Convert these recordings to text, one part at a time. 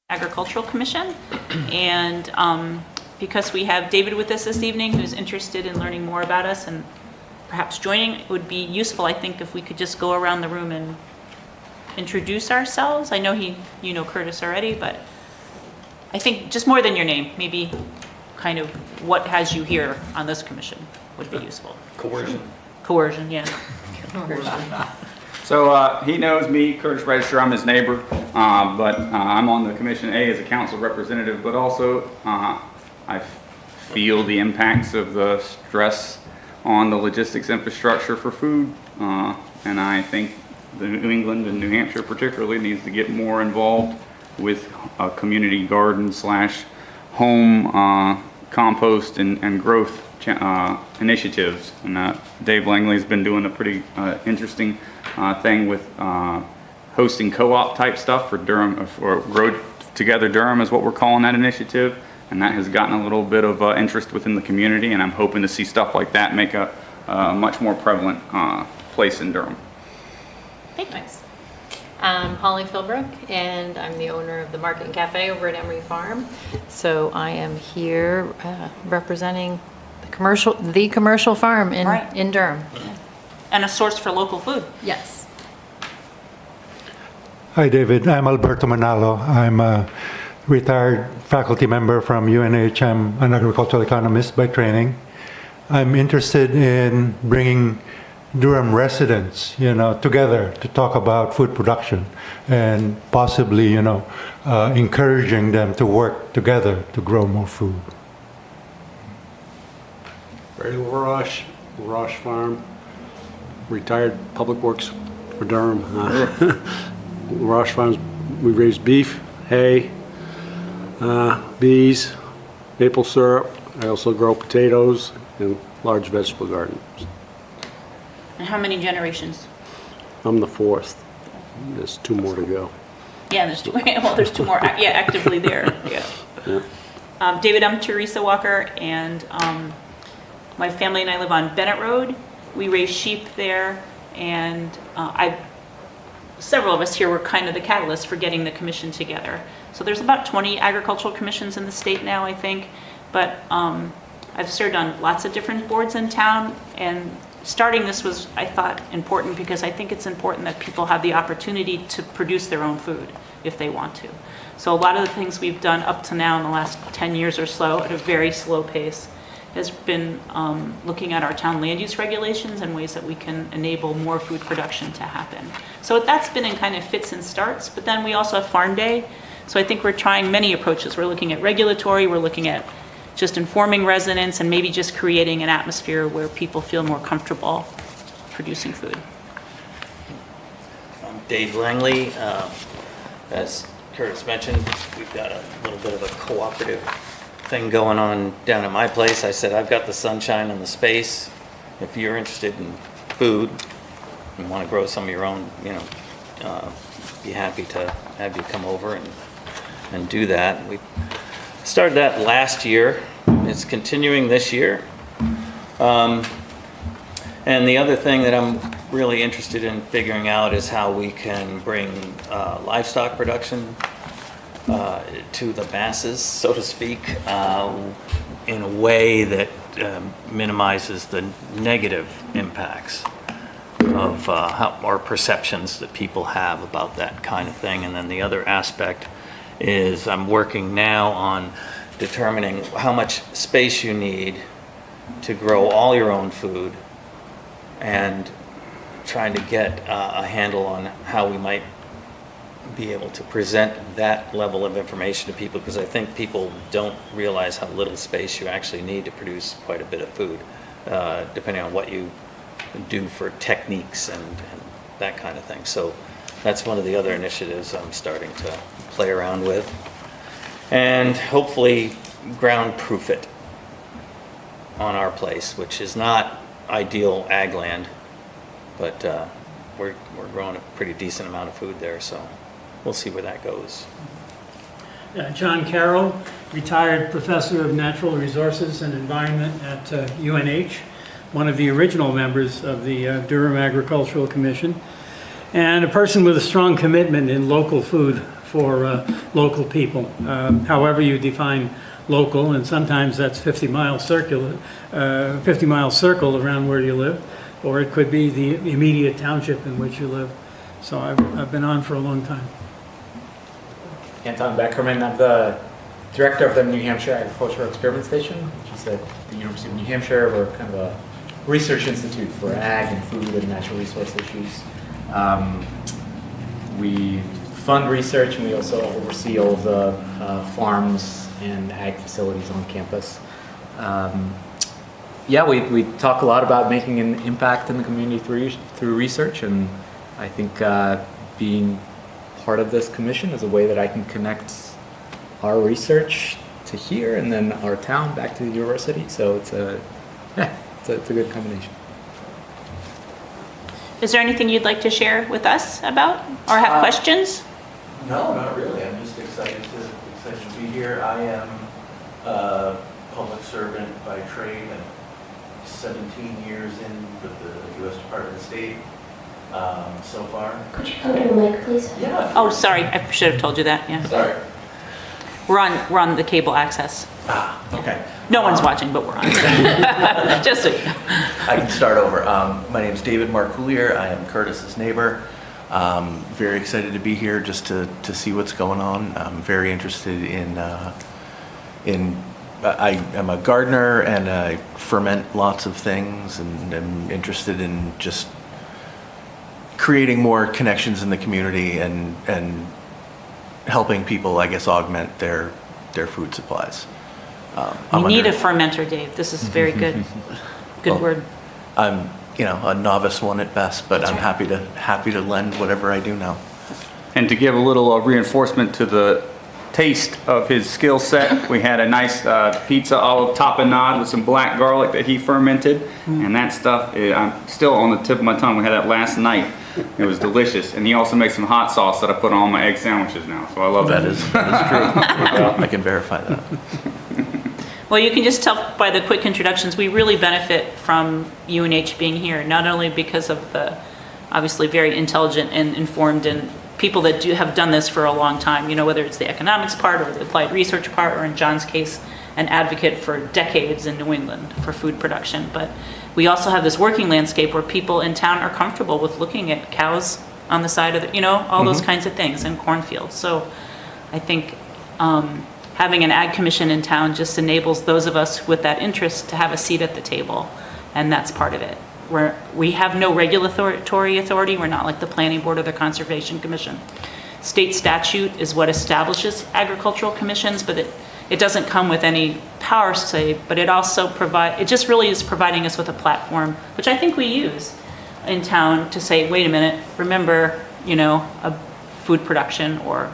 Agricultural Commission. And because we have David with us this evening, who's interested in learning more about us and perhaps joining, it would be useful, I think, if we could just go around the room and introduce ourselves. I know you know Curtis already, but I think just more than your name, maybe kind of what has you here on this commission would be useful. Coercion, yeah. So he knows me, Curtis Register, I'm his neighbor, but I'm on the commission as a council representative, but also I feel the impacts of the stress on the logistics infrastructure for food, and I think the New England and New Hampshire particularly needs to get more involved with community garden / home compost and growth initiatives. And Dave Langley's been doing a pretty interesting thing with hosting co-op type stuff for Durham, or Grow Together Durham is what we're calling that initiative. And that has gotten a little bit of interest within the community, and I'm hoping to see stuff like that make a much more prevalent place in Durham. Thanks. I'm Holly Philbrook, and I'm the owner of the Market and Cafe over at Emery Farm. So I am here representing the commercial farm in Durham. And a source for local food. Yes. Hi, David. I'm Alberto Manalo. I'm a retired faculty member from UNH. I'm an agricultural economist by training. I'm interested in bringing Durham residents, together to talk about food production and possibly, encouraging them to work together to grow more food. Barry LaRoche Farm, retired public works for Durham. LaRoche Farms, we raise beef, hay, bees, maple syrup. I also grow potatoes and large vegetable gardens. And how many generations? I'm the fourth. There's two more to go. Yeah, there's two. Well, there's two more. Yeah, actively there. Yeah. David, I'm Teresa Walker, and my family and I live on Bennett Road. We raise sheep there, and several of us here were kind of the catalyst for getting the commission together. So there's about 20 agricultural commissions in the state now, I think. But I've served on lots of different boards in town, and starting this was, I thought, important because I think it's important that people have the opportunity to produce their own food if they want to. So a lot of the things we've done up to now in the last 10 years or so at a very slow pace has been looking at our town land use regulations and ways that we can enable more food production to happen. So that's been in kind of fits and starts, but then we also have Farm Day. So I think we're trying many approaches. We're looking at regulatory, we're looking at just informing residents and maybe just creating an atmosphere where people feel more comfortable producing food. I'm Dave Langley. As Curtis mentioned, we've got a little bit of a cooperative thing going on down at my place. I said, I've got the sunshine and the space. If you're interested in food and want to grow some of your own, be happy to have you come over and do that. We started that last year. It's continuing this year. And the other thing that I'm really interested in figuring out is how we can bring livestock production to the masses, so to speak, in a way that minimizes the negative impacts of our perceptions that people have about that kind of thing. And then the other aspect is I'm working now on determining how much space you need to grow all your own food and trying to get a handle on how we might be able to present that level of information to people, because I think people don't realize how little space you actually need to produce quite a bit of food, depending on what you do for techniques and that kind of thing. So that's one of the other initiatives I'm starting to play around with, and hopefully ground proof it on our place, which is not ideal ag land, but we're growing a pretty decent amount of food there, so we'll see where that goes. John Carroll, retired professor of natural resources and environment at UNH, one of the original members of the Durham Agricultural Commission, and a person with a strong commitment in local food for local people. However you define local, and sometimes that's 50-mile circle around where you live, or it could be the immediate township in which you live. So I've been on for a long time. Anton Beckerman, I'm the director of the New Hampshire Agricultural Experiment Station, which is at the University of New Hampshire. We're kind of a research institute for ag and food and natural resource issues. We fund research, and we also oversee all of the farms and ag facilities on campus. We talk a lot about making an impact in the community through research, and I think being part of this commission is a way that I can connect our research to here and then our town back to the university. So it's a good combination. Is there anything you'd like to share with us about or have questions? No, not really. I'm just excited to be here. I am a public servant by trade. I'm 17 years in with the U.S. Department of State so far. Could you come to the mic, please? Yeah. Oh, sorry, I should have told you that, yeah. Sorry. We're on the cable access. Okay. No one's watching, but we're on. Just so you know. I can start over. My name is David Marcoulier. I am Curtis's neighbor. Very excited to be here just to see what's going on. I'm very interested in I am a gardener and I ferment lots of things, and I'm interested in just creating more connections in the community and helping people, I guess, augment their food supplies. You need a fermenter, Dave. This is very good. Good Well, word. I'm, a novice one at best, but That's I'm right. happy to lend whatever I do now. And to give a little reinforcement to the taste of his skill set, we had a nice pizza olive tapenade with some black garlic that he fermented, and that stuff, I'm still on the tip of my tongue. We had that last night. It was delicious. And he also makes some hot sauce that I put on all my egg sandwiches now, so I love That it. is true. Well, I can verify that. Well, you can just tell by the quick introductions, we really benefit from UNH being here, not only because of the obviously very intelligent and informed and people that have done this for a long time, whether it's the economics part or the applied research part, or in John's case, an advocate for decades in New England for food production. But we also have this working landscape where people in town are comfortable with looking at cows on the side of the, all those kinds of things, and cornfields. So I think having an ag commission in town just enables those of us with that interest to have a seat at the table, and that's part of it. We have no regulatory authority. We're not like the planning board or the conservation commission. State statute is what establishes agricultural commissions, but it doesn't come with any power say, but it also it just really is providing us with a platform, which I think we use in town to say, wait a minute, remember, a food production or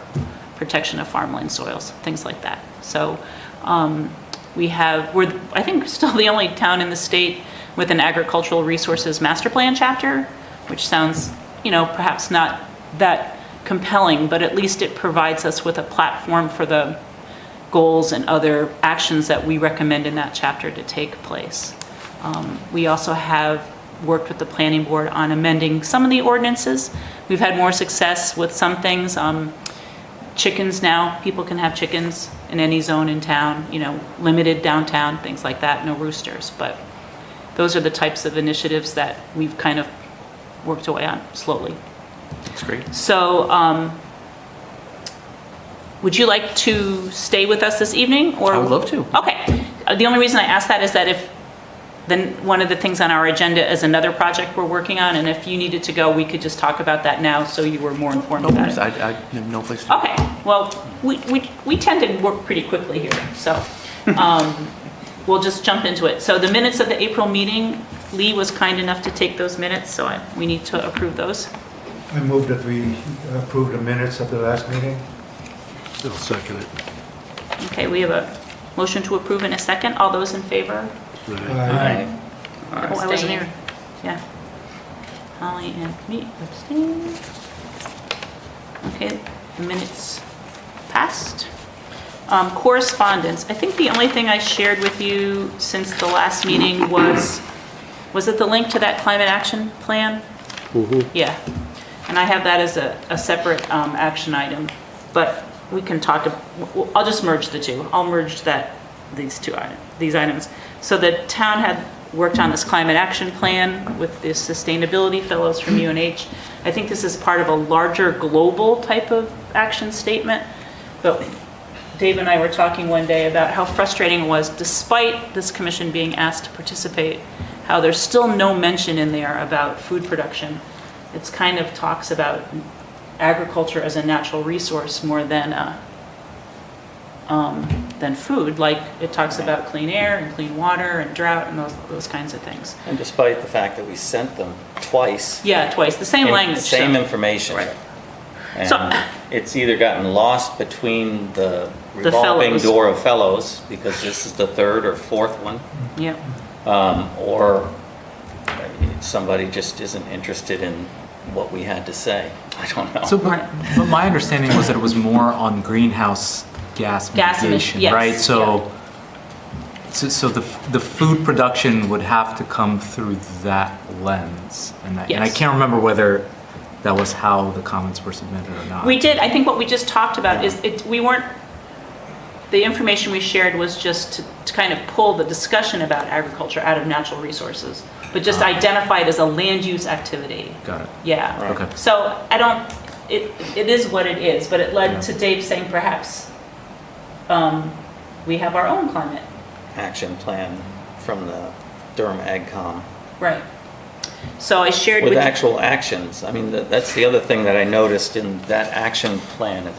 protection of farmland soils, things like that. So we're, I think, still the only town in the state with an agricultural resources master plan chapter, which sounds, perhaps not that compelling, but at least it provides us with a platform for the goals and other actions that we recommend in that chapter to take place. We also have worked with the planning board on amending some of the ordinances. We've had more success with some things. Chickens now, people can have chickens in any zone in town, limited downtown, things like that, no roosters. But those are the types of initiatives that we've kind of worked away on slowly. That's great. So would you like to stay with us this evening? Or I would love to. Okay. The only reason I ask that is that if then one of the things on our agenda is another project we're working on, and if you needed to go, we could just talk about that now so you were more informed No about worries. it. I have no place to Okay, well, we tend to work pretty quickly here, so we'll just jump into it. So the minutes of the April meeting, Lee was kind enough to take those minutes, so we need to approve those. I move that we approve the minutes of the last meeting. I'll second it. Okay, we have a motion to approve in a second. All those in favor? Aye. Oh, I wasn't here. Yeah. Holly and me abstain. Okay, the minutes passed. Correspondence. I think the only thing I shared with you since the last meeting was it the link to that climate action plan? Yeah. And I have that as a separate action item but we can talk, I'll just merge the two. I'll merge these items. So the town had worked on this climate action plan with the sustainability fellows from UNH. I think this is part of a larger global type of action statement. But Dave and I were talking one day about how frustrating it was, despite this commission being asked to participate, how there's still no mention in there about food production. It's kind of talks about agriculture as a natural resource more than food. Like it talks about clean air and clean water and drought and those kinds of things. And despite the fact that we sent them twice. Yeah, twice, the same language. Same so- information. Right. And So- it's either gotten lost between the revolving fellows. door of fellows, because this is the third or fourth one, Yeah, or somebody just isn't interested in what we had to say. I don't know. So, but my understanding was that it was more on greenhouse gas Gas mitigation, emission, yes, right? So the food production would have to come through that lens. And I Yes. can't remember whether that was how the comments were submitted or not. we did, I think what we just talked about is, we weren't, the information we shared was just to kind of pull the discussion about agriculture out of natural resources, but just identify it as a land use activity. Got it. Yeah. Okay. So it is what it is, but it led to Dave saying perhaps we have our own climate. Action plan from the Durham AgCom. Right. So I shared With with actual actions. I mean, that's the other thing that I noticed in that action plan.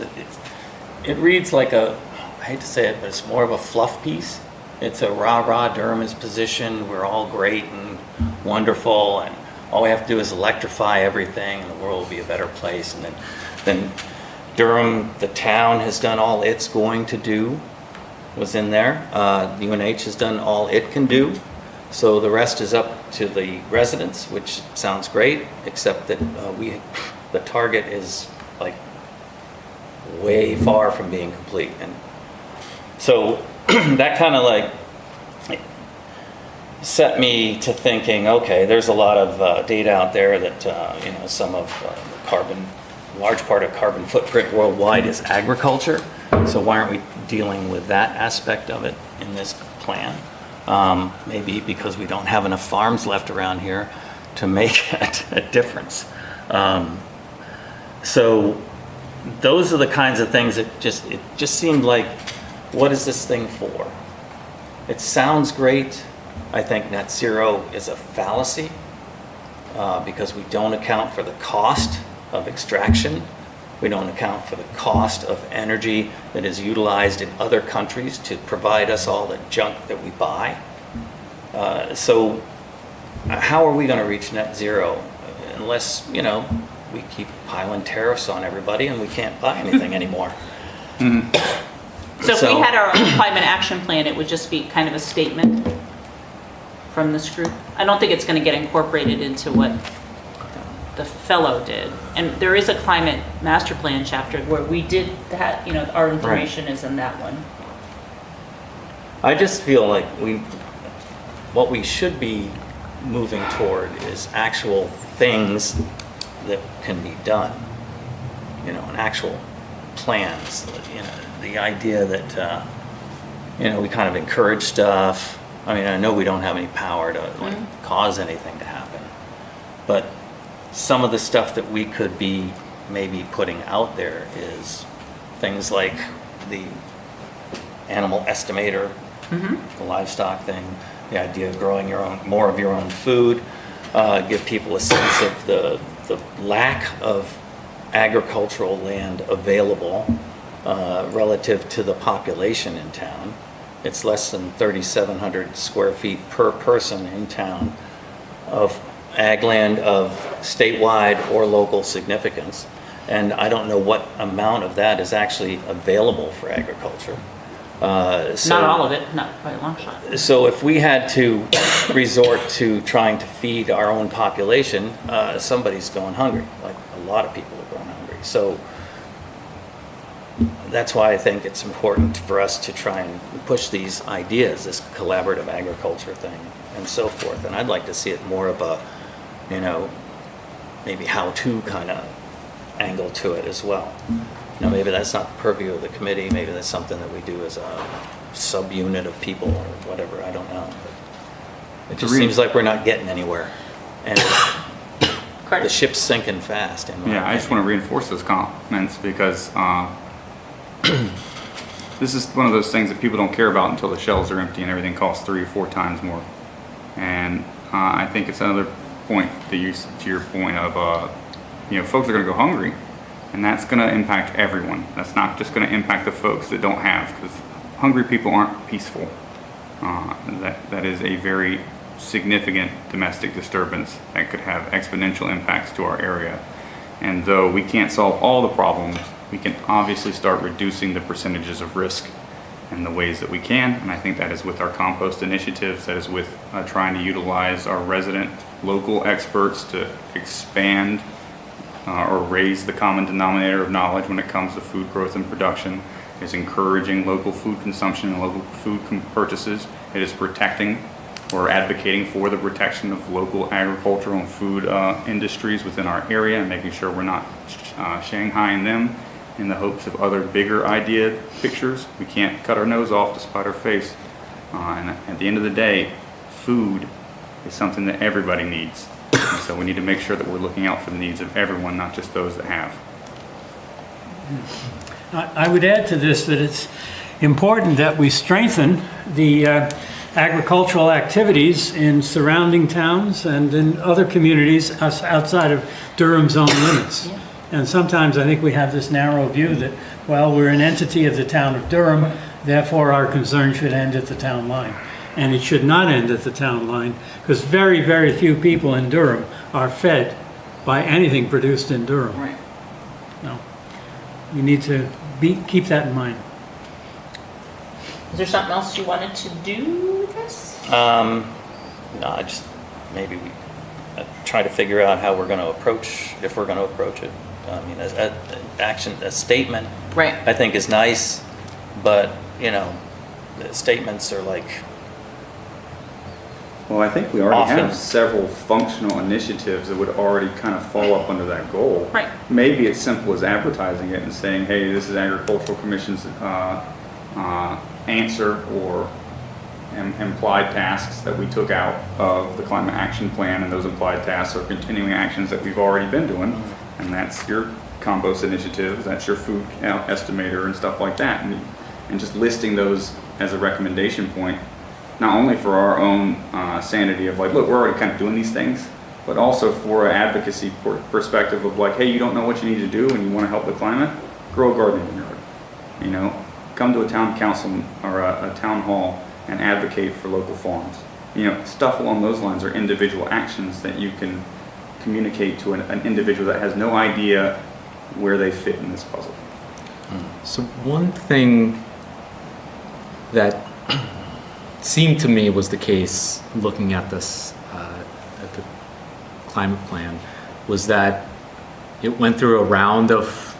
It reads like I hate to say it, but it's more of a fluff piece. It's a rah-rah, Durham is positioned, we're all great and wonderful, and all we have to do is electrify everything and the world will be a better place. And then Durham, the town, has done all it's going to do, was in there. UNH has done all it can do. So the rest is up to the residents, which sounds great, except that the target is like way far from being complete. And so that kind of like set me to thinking, okay, there's a lot of data out there that, some of large part of carbon footprint worldwide is agriculture. So why aren't we dealing with that aspect of it in this plan? Maybe because we don't have enough farms left around here to make a difference. So those are the kinds of things that it just seemed like, what is this thing for? It sounds great. I think net zero is a fallacy because we don't account for the cost of extraction. We don't account for the cost of energy that is utilized in other countries to provide us all the junk that we buy. So how are we going to reach net zero unless, we keep piling tariffs on everybody and we can't buy anything anymore? So if we had our own climate action plan, it would just be kind of a statement from this group. I don't think it's going to get incorporated into what the fellow did. And there is a climate master plan chapter where we did that, our information is in that one. I just feel like what we should be moving toward is actual things that can be done, and actual plans. The idea that, we kind of encourage stuff. I mean, I know we don't have any power to cause anything to happen, but some of the stuff that we could be maybe putting out there is things like the animal estimator, the livestock thing, the idea of growing more of your own food, give people a sense of the lack of agricultural land available relative to the population in town. It's less than 3,700 square feet per person in town of ag land of statewide or local significance. And I don't know what amount of that is actually available for agriculture. Not all of it, not by a long shot. So if we had to resort to trying to feed our own population, somebody's going hungry, like a lot of people are going hungry. So that's why I think it's important for us to try and push these ideas, this collaborative agriculture thing and so forth. And I'd like to see it more of a, maybe how-to kind of angle to it as well. you know, maybe that's not the purview of the committee, maybe that's something that we do as a subunit of people or whatever, I don't know. It just seems like we're not getting anywhere, and the ship's sinking fast. Yeah, I just want to reinforce those comments because this is one of those things that people don't care about until the shelves are empty and everything costs 3 or 4 times more. And I think it's another point to your point of, you know, folks are going to go hungry, and that's going to impact everyone. That's not just going to impact the folks that don't have, because hungry people aren't peaceful. That is a very significant domestic disturbance that could have exponential impacts to our area. And though we can't solve all the problems, we can obviously start reducing the percentages of risk in the ways that we can. And I think that is with our compost initiatives, that is with trying to utilize our resident local experts to expand or raise the common denominator of knowledge when it comes to food growth and production. It's encouraging local food consumption and local food purchases. It is protecting or advocating for the protection of local agricultural and food industries within our area, and making sure we're not Shanghaiing them in the hopes of other bigger idea pictures. We can't cut our nose off to spite our face. And at the end of the day, food is something that everybody needs. And so we need to make sure that we're looking out for the needs of everyone, not just those that have. I would add to this that it's important that we strengthen the agricultural activities in surrounding towns and in other communities outside of Durham's own limits. Yeah. And sometimes I think we have this narrow view that, well, we're an entity of the town of Durham, therefore our concern should end at the town line. And it should not end at the town line, because very, very few people in Durham are fed by anything produced in Durham. Right. No. We need to keep that in mind. Is there something else you wanted to do with this? No, I just, maybe we try to figure out how we're going to approach, if we're going to approach it. I mean, a statement, Right. I think is nice, but, you know, the statements are like, Well, I think we already Often. have several functional initiatives that would already kind of fall up under that goal. Right. Maybe it's simple as advertising it and saying, hey, this is Agricultural Commission's answer or implied tasks that we took out of the climate action plan, and those implied tasks are continuing actions that we've already been doing, and that's your compost initiatives, that's your food count estimator and stuff like that, and just listing those as a recommendation point, not only for our own sanity of like, look, we're already kind of doing these things, but also for an advocacy perspective of like, hey, you don't know what you need to do and you want to help the climate, grow a garden in your yard. You know, come to a town council or a town hall and advocate for local farms. You know, stuff along those lines are individual actions that you can communicate to an individual that has no idea where they fit in this puzzle. So one thing that seemed to me was the case looking at this, at the climate plan, was that it went through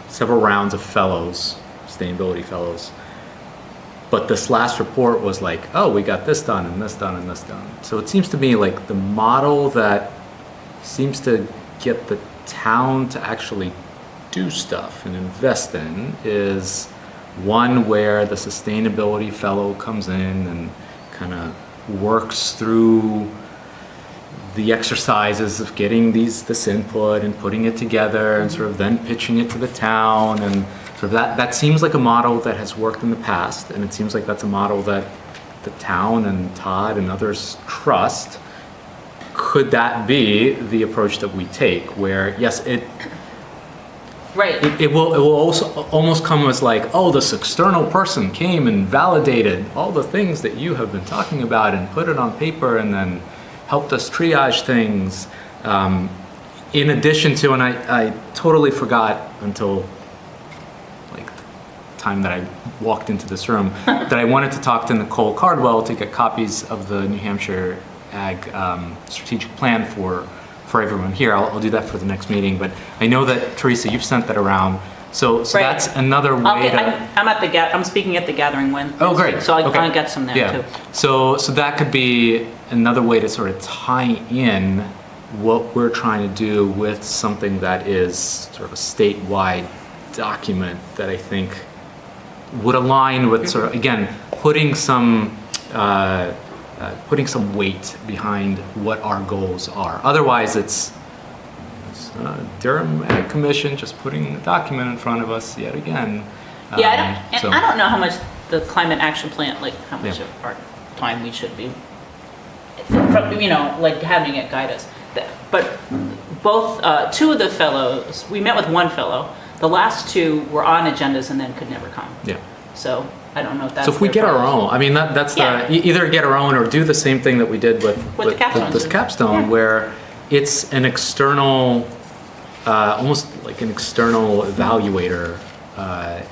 several rounds of fellows, sustainability fellows, but this last report was like, oh, we got this done and this done and this done. So it seems to me like the model that seems to get the town to actually do stuff and invest in is one where the sustainability fellow comes in and kind of works through the exercises of getting this input and putting it together and sort of then pitching it to the town, and sort of that seems like a model that has worked in the past, and it seems like that's a model that the town and Todd and others trust. Could that be the approach that we take, where yes, Right. it will also almost come as like, oh, this external person came and validated all the things that you have been talking about and put it on paper and then helped us triage things. In addition to, and I totally forgot until like the time that I walked into this room, that I wanted to talk to Nicole Cardwell to get copies of the New Hampshire Ag strategic plan for everyone here. I'll do that for the next meeting, but I know that, Teresa, you've sent that around. So Right. that's another way to... I'm speaking at the gathering Wednesday. Oh, great. So I Okay. kind of got some there Yeah. too. So that could be another way to sort of tie in what we're trying to do with something that is sort of a statewide document that I think would align with sort of, again, putting some weight behind what our goals are. Otherwise, it's Durham Ag Commission just putting a document in front of us yet again. Yeah, So- I don't know how much the climate action plan, like how much Yeah. of our time we should be, like having it guide us. But both, two of the fellows, we met with one fellow. The last two were on agendas and then could never come. Yeah. So I don't know if that's. So if we their get our problem. own, I mean, that's Yeah. either get our own or do the same thing that we did with the capstones. this capstone, Yeah. where it's an external, almost like an external evaluator,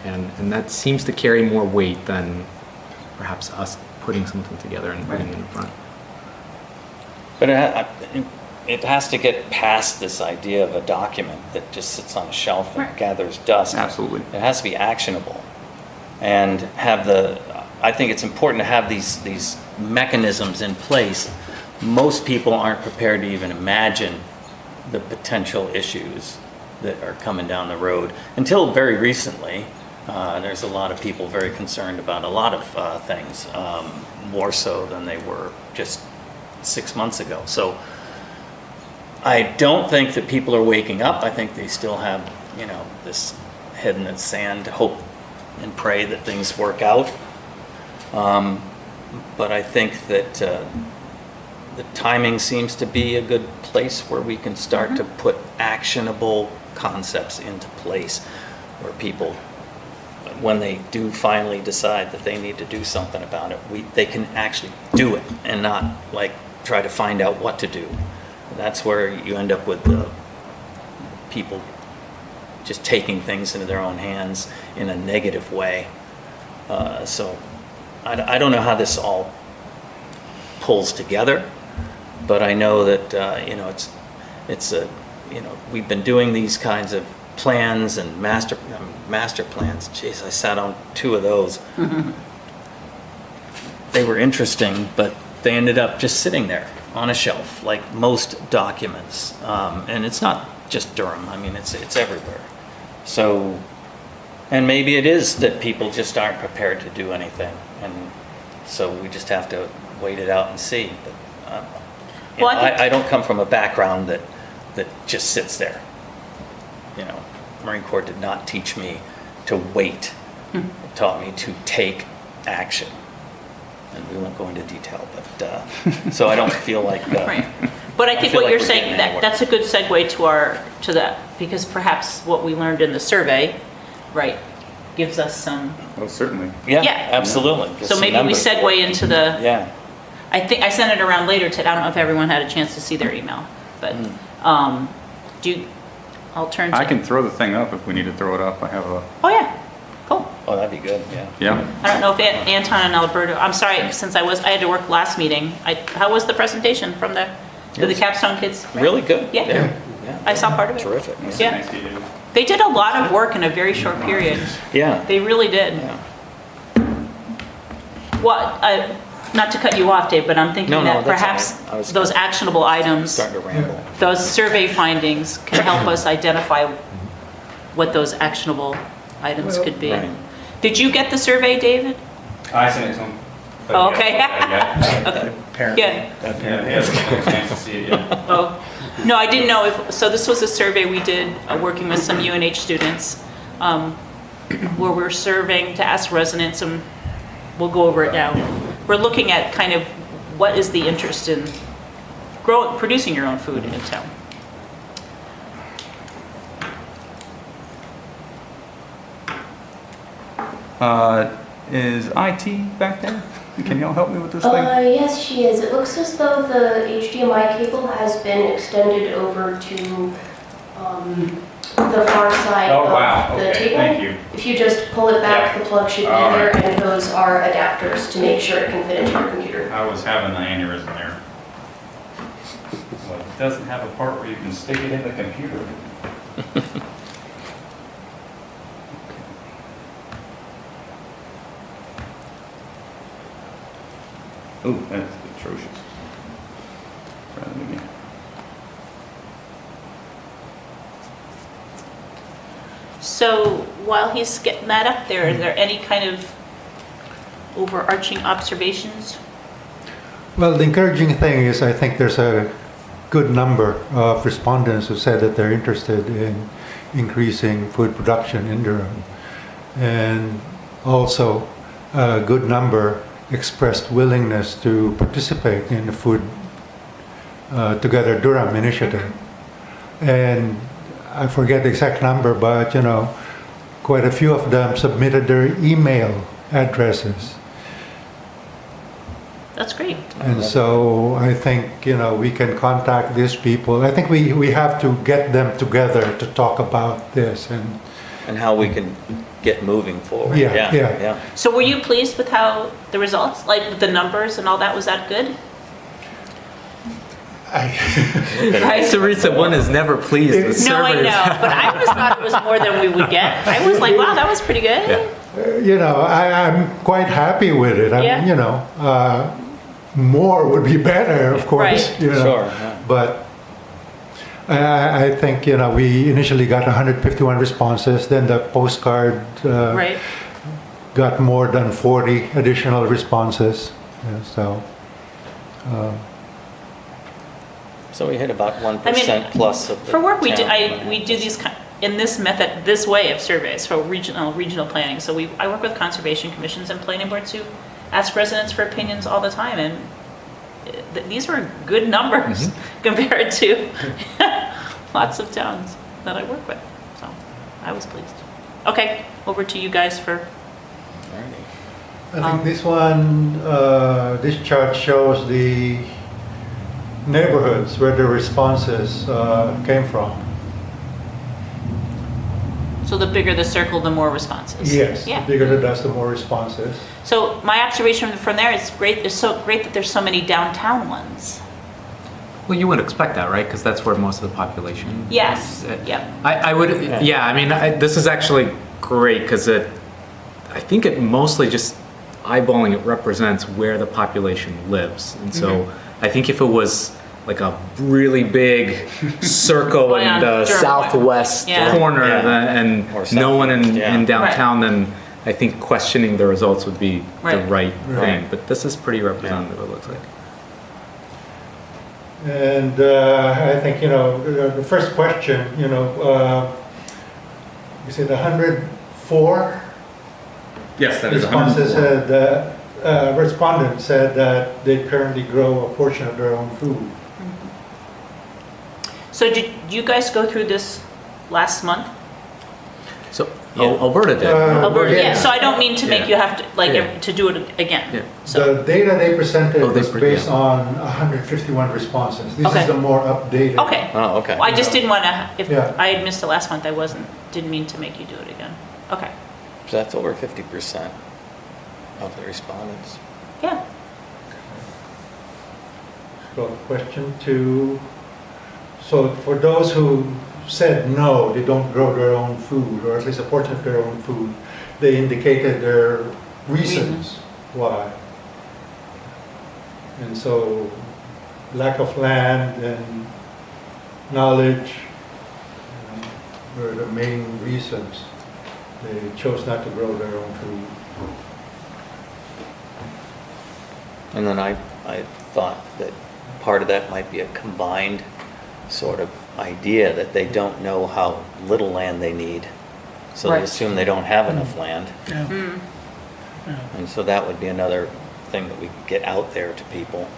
and that seems to carry more weight than perhaps us putting something together and putting it in front. But it has to get past this idea of a document that just sits on a shelf and Right. gathers dust. Absolutely. It has to be actionable and I think it's important to have these mechanisms in place. Most people aren't prepared to even imagine the potential issues that are coming down the road. Until very recently, there's a lot of people very concerned about a lot of things, more so than they were just 6 months ago. So I don't think that people are waking up. I think they still have, this head in the sand, hope and pray that things work out. But I think that the timing seems to be a good place where we can start to put actionable concepts into place, where people, when they do finally decide that they need to do something about it, they can actually do it and not like try to find out what to do. That's where you end up with people just taking things into their own hands in a negative way. So I don't know how this all pulls together, but I know that we've been doing these kinds of plans and master plans. Jeez, I sat on 2 of those. They were interesting, but they ended up just sitting there on a shelf, like most documents. And it's not just Durham. I mean, it's everywhere. So, and maybe it is that people just aren't prepared to do anything, and so we just have to wait it out and see. But Well, I think- I don't come from a background that just sits there. Marine Corps did not teach me to wait. It taught me to take action. And we won't go into detail, but so I don't feel like. Right. But I think feel what like you're we're saying, getting that anywhere. that's a good segue to that, because perhaps what we learned in the survey, right, gives us some, Oh, certainly. Yeah, Yeah. absolutely. Just so some maybe we numbers. segue into the, Yeah. I think I sent it around later today. I don't know if everyone had a chance to see their email, but I'll turn to. I can throw the thing up if we need to throw it up. I have a, Oh, yeah, cool. Oh, that'd be good. Yeah. yeah. I don't know if Anton and Alberto, I'm sorry, since I had to work last meeting, how was the presentation from the capstone kids? Really good. Yeah. Yeah. I saw part of it. Terrific. Yeah. Nice to you. They did a lot of work in a very short period. Yeah. They really did. Yeah. Well, not to cut you off, Dave, but I'm thinking No, no, that that's all perhaps right. I was those actionable items, Starting to ramble. those survey findings can help us identify what those actionable items could be. Right. Did you get the survey, David? I sent it to him. Oh, okay. Apparently. Yeah. Yeah, he hasn't had a chance to see it yet. Oh, no, I didn't know if, so this was a survey we did working with some UNH students where we're surveying to ask residents, and we'll go over it now. We're looking at kind of what is the interest in producing your own food in town. Is IT back there? Can y'all help me with this thing? Yes, she is. It looks as though the HDMI cable has been extended over to the far side Oh, wow. of the Okay, table. thank you. If you just pull it back, Yeah. the plug should be All there, right. and those are adapters to make sure it can fit into your computer. I was having an aneurysm there. Well, it doesn't have a part where you can stick it in the computer. Ooh, that's atrocious. Try that again. So while he's getting that up there, is there any kind of overarching observations? Well, the encouraging thing is I think there's a good number of respondents who said that they're interested in increasing food production in Durham. And also a good number expressed willingness to participate in the Food Together Durham initiative. And I forget the exact number, but quite a few of them submitted their email addresses. That's great. And so I think, we can contact these people. I think we have to get them together to talk about this. And how we can get moving forward. Yeah. So were you pleased with how the results, like with the numbers and all that, was that good? Teresa, one is never pleased with surveys. No, I know, but I always thought it was more than we would get. I was like, wow, that was pretty good. I'm quite happy with it. Yeah. More would be better, of course. Right. Sure. Yeah. But I think, we initially got 151 responses, then the postcard Right. got more than 40 additional responses. So So we hit about 1% I mean, plus of the For work, we do town. these in this method, this way of surveys for regional planning. So I work with conservation commissions and planning boards who ask residents for opinions all the time, and these were good numbers compared to lots of towns that I work with. So I was pleased. Okay, over to you guys for. I think this one, this chart shows the neighborhoods where the responses came from. So the bigger the circle, the more responses. Yes, Yeah. the bigger the dust, the more responses. So my observation from there is great. It's so great that there's so many downtown ones. Well, you would expect that, right? Because that's where most of the population Yes. is. Yep. I would, I mean, this is actually great because I think it mostly just eyeballing it represents where the population lives. And so I think if it was like a really big circle in the Durham. southwest Yeah. corner Yeah. and Or no one in, southeast, yeah. in downtown, then I think questioning the results would be the Right. right thing. Right. But this is pretty representative, it looks like. And I think, the first question, you said 104 Yes, that is responses 104. said, respondents said that they currently grow a portion of their own food. So did you guys go through this last month? So Alberta did. Alberta, yeah. So I don't mean to make Yeah. you have to, like, Yeah. to do it again. Yeah. So, The data they presented Oh, they was pre- based yeah. on 151 responses. This Okay. is the more updated. okay. Oh, okay. Well, I just didn't want to, if Yeah. I had missed it last month, didn't mean to make you do it again. Okay. So that's over 50% of the respondents. Yeah. So question 2. So for those who said no, they don't grow their own food, or at least a portion of their own food, they indicated their reasons why. And so lack of land and knowledge were the main reasons they chose not to grow their own food. And then I thought that part of that might be a combined sort of idea that they don't know how little land they need. So Right. they assume they don't have enough land. Yeah. And so that would be another thing that we could get out there to people.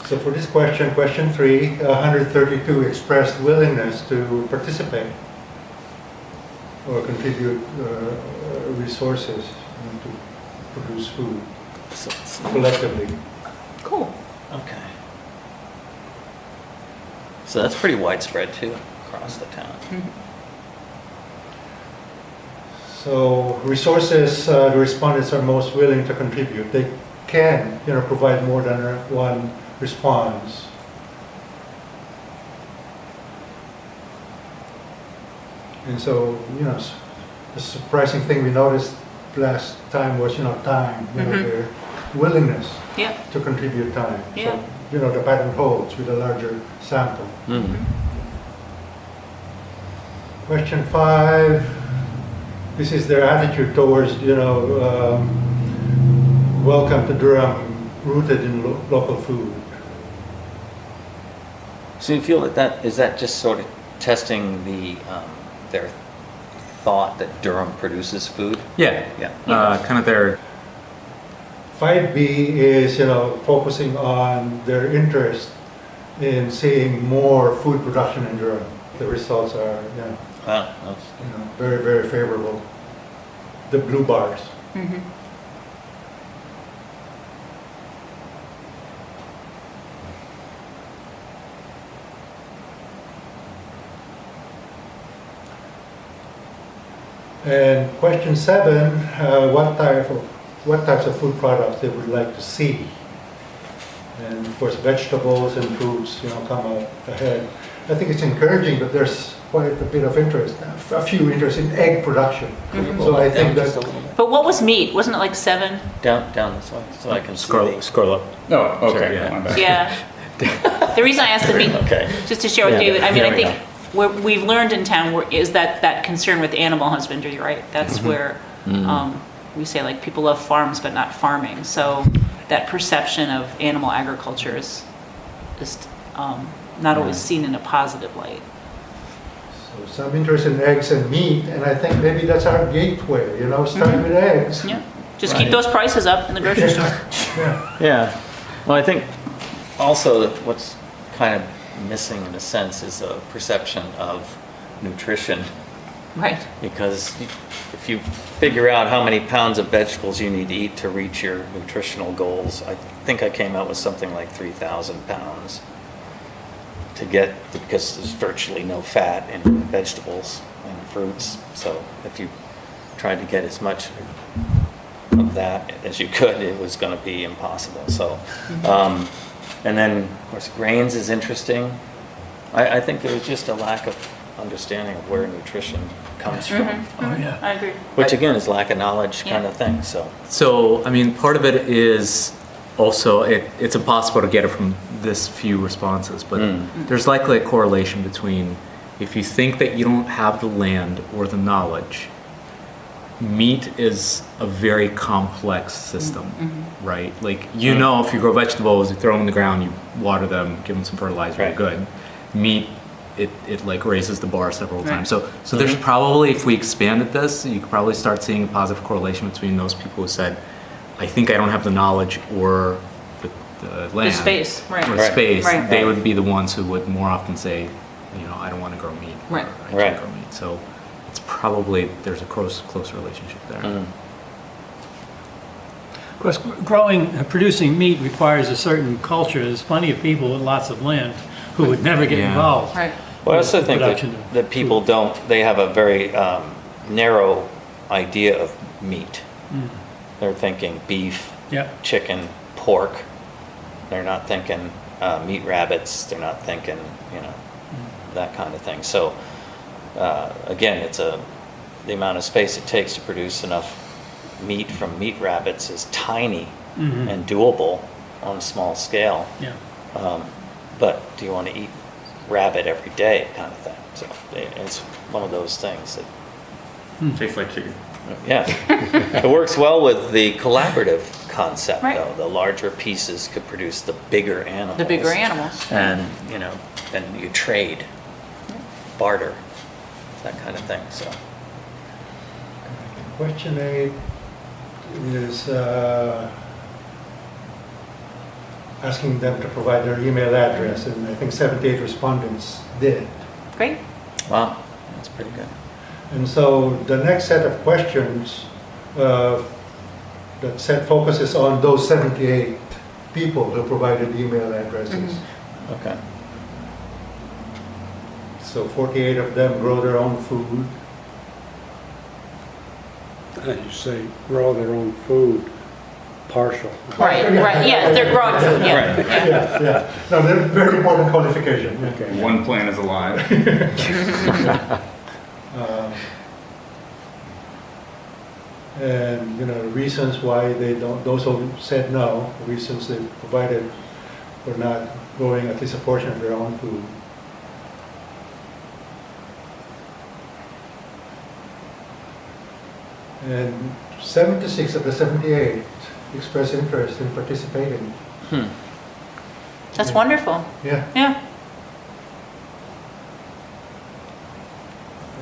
So for this question, question 3, 132 expressed willingness to participate or contribute resources to produce food So it's collectively. Cool. okay. So that's pretty widespread too, across the town. So resources, the respondents are most willing to contribute. They can, provide more than one response. And so, the surprising thing we noticed last time was, time, their willingness Yeah. to contribute time. Yeah. So, the pattern holds with a larger sample. Mhm. Question 5, this is their attitude towards, welcome to Durham, rooted in local food. So you feel that is that just sort of testing their thought that Durham produces food? Yeah, kind of their 5B is, focusing on their interest in seeing more food production in Durham. The results are, Wow, that's, very, very favorable. The blue bars. And question 7, what types of food products they would like to see? And of course, vegetables and fruits, come out ahead. I think it's encouraging that there's quite a bit of interest, a few interest in egg production. So I think just a that, little bit. But what was meat? Wasn't it like 7? Down this way, so I can see Scroll up. Oh, okay. Sorry, yeah. My bad. Yeah. The reason I asked the meat, Okay. just to share with Yeah, David, I mean, there I we think what we've learned in town is that concern with animal husbandry, right? That's where we say like people love farms but not farming. So that perception of animal agriculture is just not always seen in a positive light. so some interest in eggs and meat, and I think maybe that's our gateway, start with eggs. Yeah. Just keep those prices up in the grocery store. Yeah. Yeah. Well, I think also that what's kind of missing in a sense is a perception of nutrition. Right. Because if you figure out how many pounds of vegetables you need to eat to reach your nutritional goals, I think I came out with something like 3,000 pounds to get, because there's virtually no fat in vegetables and fruits. So if you tried to get as much of that as you could, it was going to be impossible. So, and then of course grains is interesting. I think there was just a lack of understanding of where nutrition comes from, Oh, yeah. I agree. which again is lack of knowledge kind Yeah. of thing. So, So, I mean, part of it is also, it's impossible to get it from this few responses, but there's likely a correlation between if you think that you don't have the land or the knowledge, meat is a very complex system, right? Like, if you grow vegetables, you throw them in the ground, you water them, give them some fertilizer, Right. you're good. Meat, it like raises the bar several Right. times. So there's probably, if we expanded this, you could probably start seeing a positive correlation between those people who said, I think I don't have the knowledge or the land. The space, right. Or Right. space, Right. they would be the ones who would more often say, I don't want to grow meat. or Right. I can't Right. grow meat. So it's probably, there's a close relationship there. Of course, producing meat requires a certain culture. There's plenty of people with lots of land who would never get Yeah. involved. Right. well, I also with think that, production of that people they have a very narrow idea of meat. They're thinking beef, Yeah. chicken, pork. They're not thinking meat rabbits. They're not thinking, that kind of thing. So again, it's the amount of space it takes to produce enough meat from meat rabbits is tiny and doable on a small scale. Yeah. But do you want to eat rabbit every day, kind of thing? So it's one of those things that, Tastes like chicken. yeah, it works well with the collaborative concept, Right. though. The larger pieces could produce the bigger animals. The bigger animals. And, then you trade, barter, that kind of thing, so. Question 8 is asking them to provide their email address, and I think 78 respondents did. Great. Wow, that's pretty good. And so the next set of questions that set focuses on those 78 people who provided email addresses. Okay. So 48 of them grow their own food. As you say, grow their own food, partial. Right, yeah, they're growing food, yeah. Right. Yeah. Yeah. No, they're very important qualification. Okay. One plant is alive. And, reasons why they don't, those who said no, reasons they provided for not growing at least a portion of their own food. And 76 of the 78 expressed interest in participating. That's wonderful. Yeah. Yeah.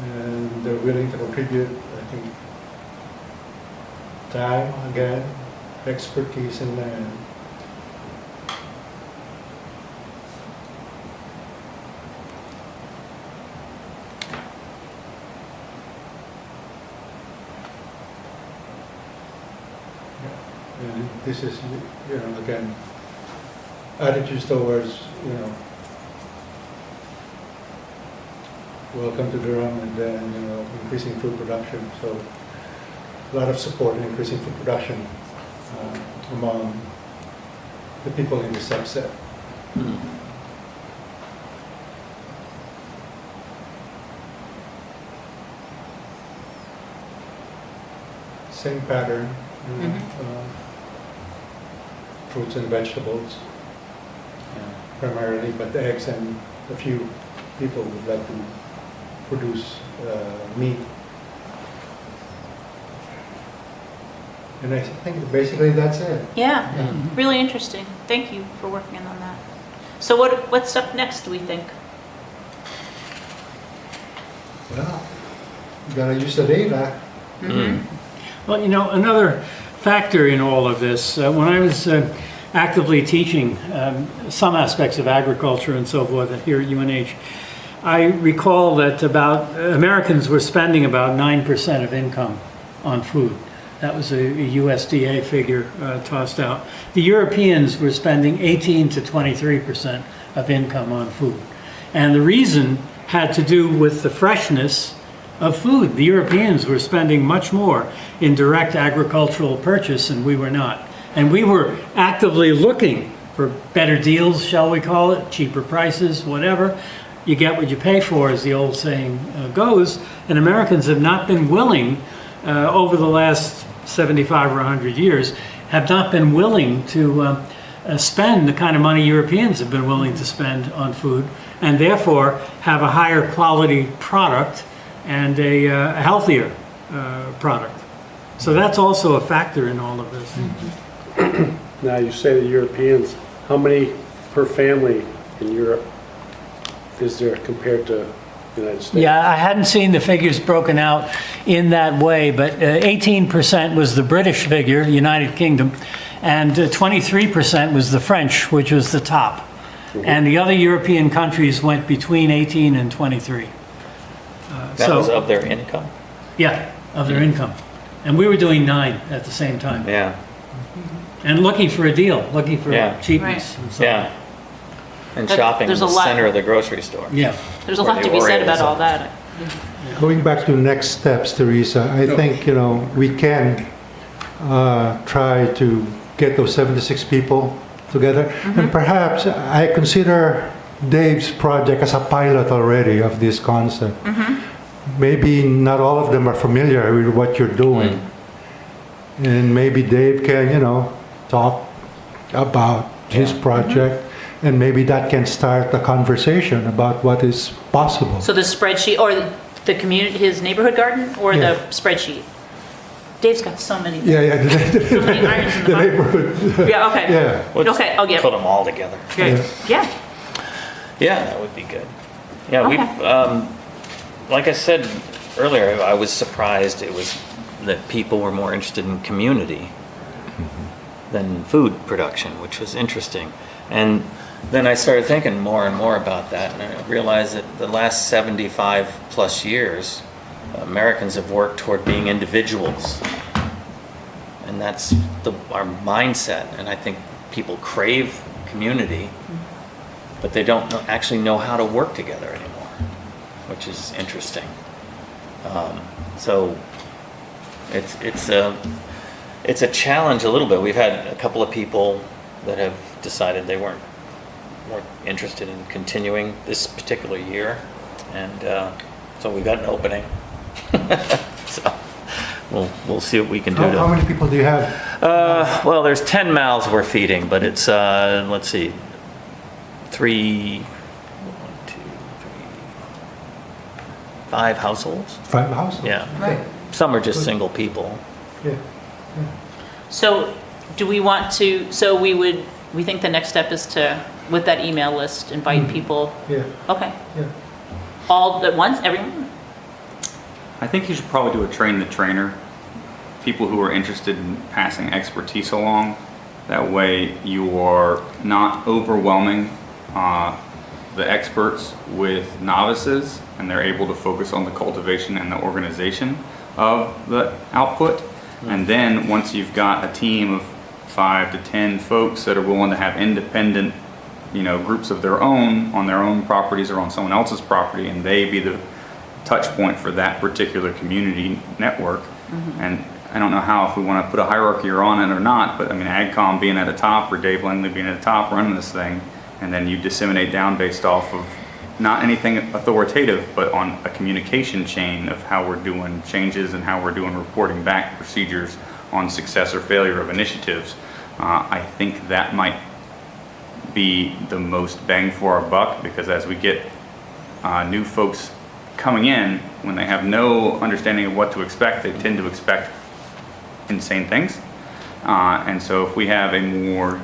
And they're willing to contribute, I think, time, again, expertise in land. And this is, again, attitudes towards, welcome to Durham, and then, increasing food production. So a lot of support in increasing food production among the people in the subset. Same pattern, fruits and vegetables primarily, but the eggs, and a few people would like to produce meat. And I think basically that's it. Yeah. Really interesting. Thank you for working on that. So what's up next, do we think? Well, you gotta use the data. Well, another factor in all of this, when I was actively teaching some aspects of agriculture and so forth here at UNH, I recall that Americans were spending about 9% of income on food. That was a USDA figure tossed out. The Europeans were spending 18 to 23% of income on food. And the reason had to do with the freshness of food. The Europeans were spending much more in direct agricultural purchase, and we were not. And we were actively looking for better deals, shall we call it, cheaper prices, whatever. You get what you pay for, as the old saying goes. And Americans have not been willing, over the last 75 or 100 years, have not been willing to spend the kind of money Europeans have been willing to spend on food, and therefore have a higher quality product and a healthier product. So that's also a factor in all of this. Now, you say the Europeans, how many per family in Europe is there compared to the United States? Yeah, I hadn't seen the figures broken out in that way, but 18% was the British figure, United Kingdom, and 23% was the French, which was the top. And the other European countries went between 18 and 23. That was of their income? Yeah, of their income. And we were doing 9 at the same time. Yeah, And looking for a deal, looking for Yeah. cheapness. And so. yeah. And That- shopping in there's the a lot- center of the grocery store. Yeah. There's a Where lot the to be said Oreos about are. all that. Going back to next steps, Teresa, I think, we can try to get those 76 people together. And perhaps I consider Dave's project as a pilot already of this concept. Maybe not all of them are familiar with what you're doing. And maybe Dave can, talk about his project, and maybe that can start a conversation about what is possible. So the spreadsheet, or the community, his neighborhood garden, or Yeah. the spreadsheet? Dave's got so many. Yeah, So many irons in the the fire. neighborhood. Yeah, okay. Yeah. We'll just Okay, I'll get put them all together. Great. Yeah. Yeah, that would be good. Yeah, Okay. we've, like I said earlier, I was surprised that people were more interested in community than food production, which was interesting. And then I started thinking more and more about that, and I realized that the last 75 plus years, Americans have worked toward being individuals. And that's our mindset, and I think people crave community, but they don't actually know how to work together anymore, which is interesting. So it's a challenge a little bit. We've had a couple of people that have decided they weren't interested in continuing this particular year, and so we got an opening. So we'll see what we can do. How many people do you have? Well, there's 10 mouths we're feeding, but it's, let's see, 5 households? 5 households? Yeah. Okay. some are just single people. Yeah. So do we want to, so we think the next step is to, with that email list, invite people? Yeah. Okay. Yeah. All at once, everyone? I think you should probably do a train the trainer. People who are interested in passing expertise along. That way you are not overwhelming the experts with novices, and they're able to focus on the cultivation and the organization of the output. And then once you've got a team of 5 to 10 folks that are willing to have independent, groups of their own on their own properties or on someone else's property, and they be the touch point for that particular community network. And I don't know how, if we want to put a hierarchy on it or not, but I mean, AgCom being at the top or Dave Langley being at the top running this thing, and then you disseminate down based off of not anything authoritative, but on a communication chain of how we're doing changes and how we're doing reporting back procedures on success or failure of initiatives. I think that might be the most bang for our buck, because as we get new folks coming in, when they have no understanding of what to expect, they tend to expect insane things. And so if we have a more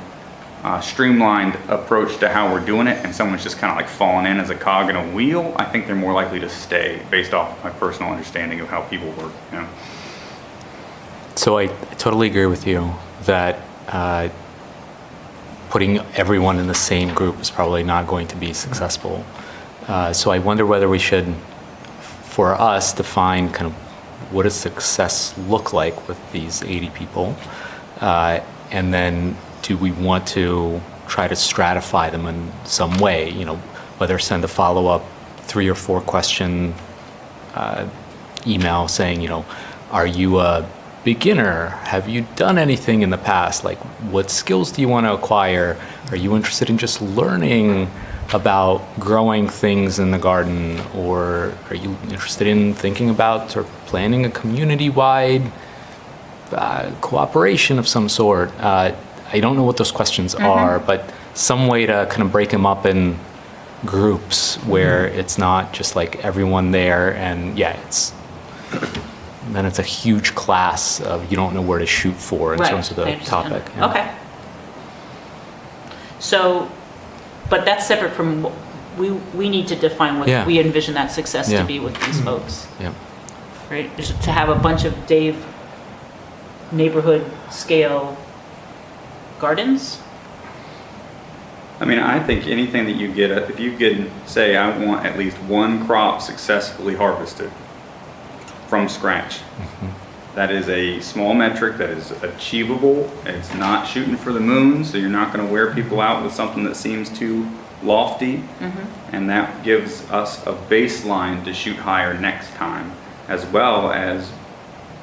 streamlined approach to how we're doing it, and someone's just kind of like falling in as a cog in a wheel, I think they're more likely to stay, based off my personal understanding of how people work. So I totally agree with you that putting everyone in the same group is probably not going to be successful. So I wonder whether we should, for us, define kind of what does success look like with these 80 people, and then do we want to try to stratify them in some way? Whether send a follow-up 3 or 4 question email saying, are you a beginner? Have you done anything in the past? Like, what skills do you want to acquire? Are you interested in just learning about growing things in the garden, or are you interested in thinking about sort of planning a community-wide cooperation of some sort? I don't know what those questions are, but some way to kind of break them up in groups where it's not just like everyone there, and then it's a huge class of you don't know where to shoot for in terms of the topic. Yeah. Okay. So, but that's separate from what we need to define what we envision that success to be with these folks. Yeah. Right? Just to have a bunch of Dave neighborhood scale gardens. I mean, I think anything that you get, if you can say, I want at least one crop successfully harvested from scratch. That is a small metric that is achievable. It's not shooting for the moon, so you're not going to wear people out with something that seems too lofty. And that gives us a baseline to shoot higher next time, as well as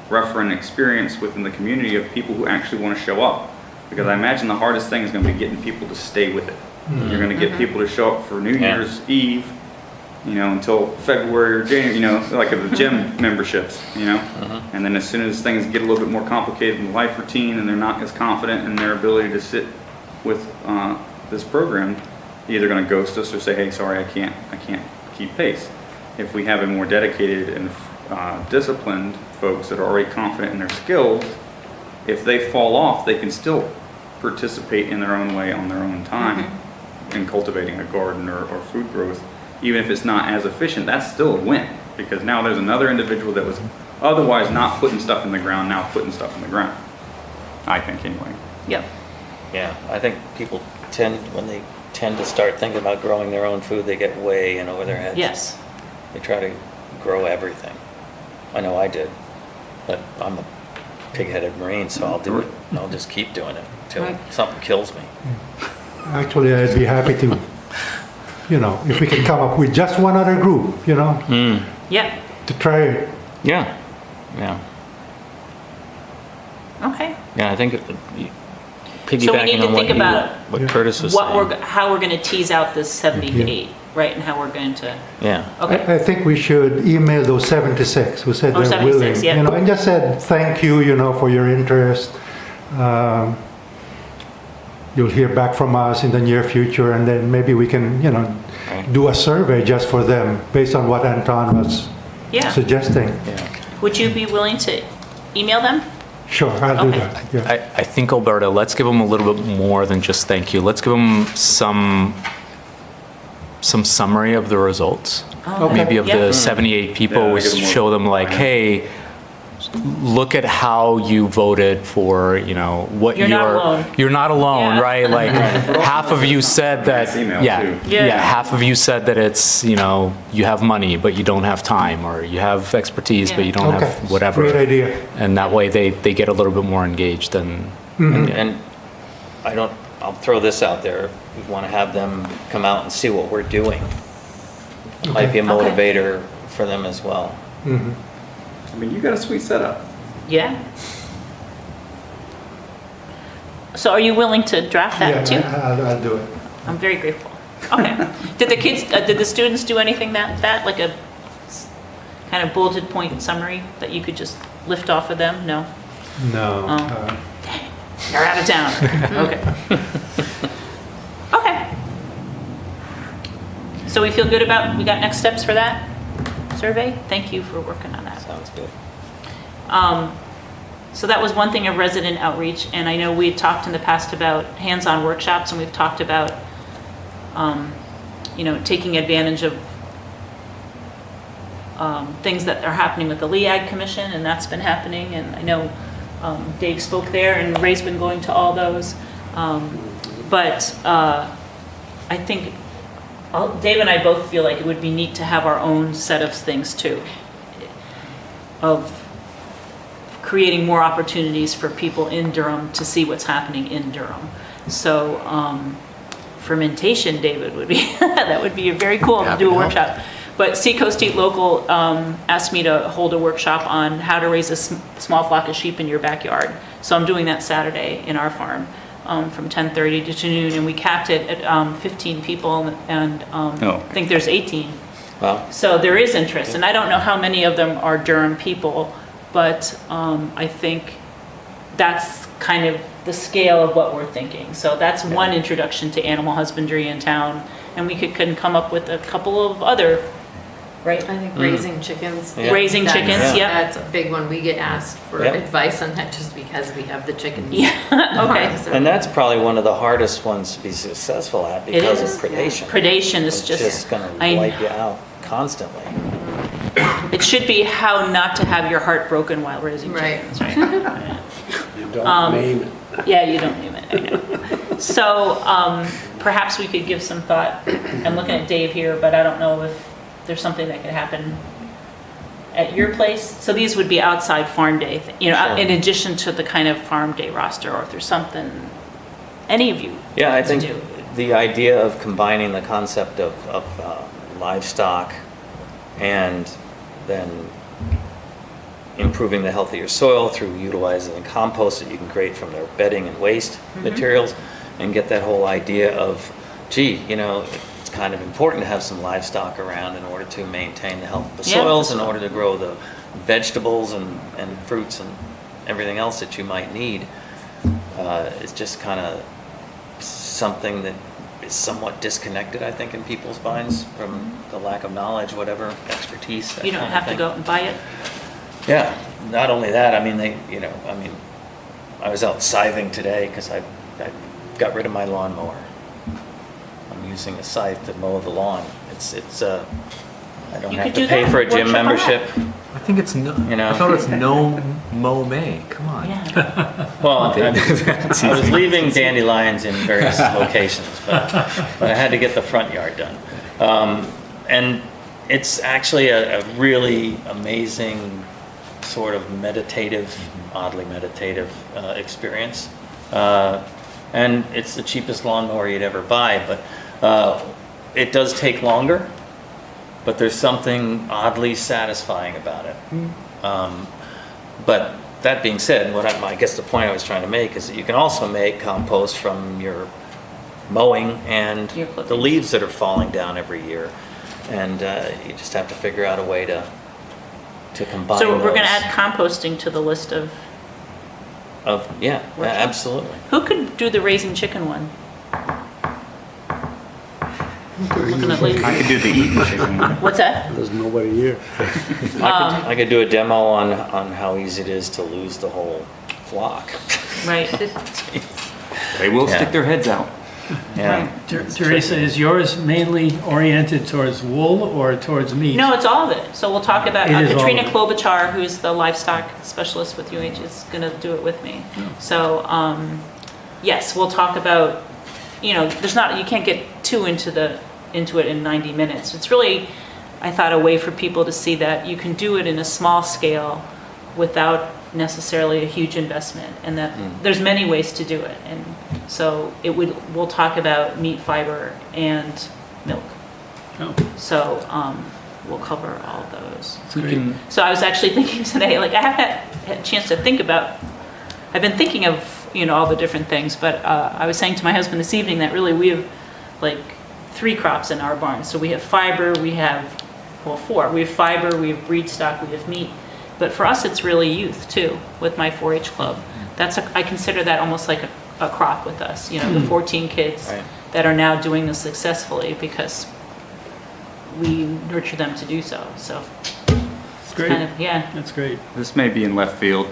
reference experience within the community of people who actually want to show up. Because I imagine the hardest thing is going to be getting people to stay with it. You're going to get people to show up for New Year's Eve, until February or January, like the gym memberships, and then as soon as things get a little bit more complicated in the life routine and they're not as confident in their ability to sit with this program, they're either going to ghost us or say, hey, sorry, I can't keep pace. If we have a more dedicated and disciplined folks that are already confident in their skills, if they fall off, they can still participate in their own way on their own time in cultivating a garden or food growth. Even if it's not as efficient, that's still a win, because now there's another individual that was otherwise not putting stuff in the ground, now putting stuff in the ground. I think, anyway. Yep. Yeah, I think people when they tend to start thinking about growing their own food, they get way in over their heads. Yes. They try to grow everything. I know I did, but I'm a pig-headed Marine, so I'll do it. And I'll just keep doing it until something kills me. Actually, I'd be happy to, if we could come up with just one other group, Yep. to try it. Yeah. Okay. Yeah, I think piggybacking So we need to on think about what Curtis was saying. how we're going to tease out this 70 to 80, right? And how we're going to. Yeah. Okay. I think we should email those 76 who said they're 76, willing, yeah. and just said thank you, for your interest. You'll hear back from us in the near future, and then maybe we can, do a survey just for them based on what Anton was suggesting. Yeah. Would you be willing to email them? Sure, I'll do Okay. that. Yeah. I think, Alberta, let's give them a little bit more than just thank you. Let's give them some summary of the results. Maybe of Yeah. the 78 people, Yeah, we give them more show them like, hey, look at how you voted for, what You're not alone. You're not alone, Yeah. right? Like half of you said that, Nice email, yeah, too. Yeah. half of you said that it's, you have money, but you don't have time, or you have expertise, but Yeah. you don't Okay. have whatever. Great idea. And that way they get a little bit more engaged and, And I'll throw this out there. We want to have them come out and see what we're doing. It might be a Okay. motivator for them as well. I mean, you got a sweet setup. Yeah. So are you willing to draft that too? Yeah, I'll do it. I'm very grateful. Okay. Did the students do anything like a kind of bulleted point summary that you could just lift off of them? No? No. Oh. You're out of town. Okay. Okay. So we feel good we got next steps for that survey? Thank you for working on that. Sounds good. So that was one thing of resident outreach, and I know we had talked in the past about hands-on workshops, and we've talked about, taking advantage of things that are happening with the LEAG Commission, and that's been happening, and I know Dave spoke there, and Ray's been going to all those. But I think Dave and I both feel like it would be neat to have our own set of things too, of creating more opportunities for people in Durham to see what's happening in Durham. So fermentation, David, would be that would be very cool to do a workshop. But Seacoast Eat Local asked me to hold a workshop on how to raise a small flock of sheep in your backyard. So I'm doing that Saturday in our farm from 10:30 to noon, and we capped it at 15 people, and I think there's 18. Wow. So there is interest, and I don't know how many of them are Durham people, but I think that's kind of the scale of what we're thinking. So that's one introduction to animal husbandry in town, and we can come up with a couple of other, right? I think raising chickens. Yeah. Raising That's- chickens, yep. That's a big one. We get asked for Yep. advice on that just because we have the chicken. Yeah, okay. farm, so- And that's probably one of the hardest ones to be successful at because is. of predation. Predation is It's just, just going to I- wipe you out constantly. it should be how not to have your heart broken while raising Right. chickens, right? You don't name it. Yeah, you don't name it, I know. So perhaps we could give some thought, I'm looking at Dave here, but I don't know if there's something that could happen at your place. So these would be outside farm day, Sure. in addition to the kind of farm day roster, or if there's something, any of you. Yeah, I to think do. the idea of combining the concept of livestock and then improving the health of your soil through utilizing the compost that you can create from their bedding and waste materials, and get that whole idea of, gee, it's kind of important to have some livestock around in order to maintain the health of the Yeah, soils, for in sure. order to grow the vegetables and fruits and everything else that you might need. It's just kind of something that is somewhat disconnected, I think, in people's minds from the lack of knowledge, whatever, expertise. that You don't kind of have to thing. go out and buy it. Yeah, not only that, I mean, I was out scything today because I got rid of my lawnmower. I'm using a scythe to mow the lawn. I don't You have could to do pay that. for a gym Workshop on that. membership. I think it's no, You know. I thought it's no Mo May, come on. Yeah. Well, I was leaving dandelions in various locations, but I had to get the front yard done. And it's actually a really amazing sort of meditative, oddly meditative experience. And it's the cheapest lawnmower you'd ever buy, but it does take longer, but there's something oddly satisfying about it. But that being said, I guess the point I was trying to make is that you can also make compost from your mowing and Your clippings. the leaves that are falling down every year. And you just have to figure out a way to combine So we're going to those. add composting to the list of, Yeah, Workshops. absolutely. who could do the raising chicken one? I'm looking at late. I could do the eating chicken. What's that? There's nobody here. I could do a demo on how easy it is to lose the whole flock. Right. They will Yeah. stick their heads out. Yeah. Teresa, is yours mainly oriented towards wool or towards meat? No, it's all of it. So we'll talk about, It is all Katrina of it. Klobuchar, who's the livestock specialist with UH, is gonna do it with me. So, yes, we'll talk about, you can't get too into it in 90 minutes. It's really, I thought, a way for people to see that you can do it in a small scale without necessarily a huge investment, and that there's many ways to do it. And so we'll talk about meat, fiber, and milk. Oh, So we'll cover all of those. We can, So I was actually thinking today, like I haven't had a chance to think about, I've been thinking of, all the different things, but I was saying to my husband this evening that really we have like 3 crops in our barn. So we have fiber, we have, 4. We have fiber, we have breed stock, we have meat. But for us, it's really youth too, with my 4-H club. I consider that almost like a crop with us, the 14 kids Right. that are now doing this successfully because we nurture them to do so. So that's great. kind of, yeah. That's great. This may be in left field,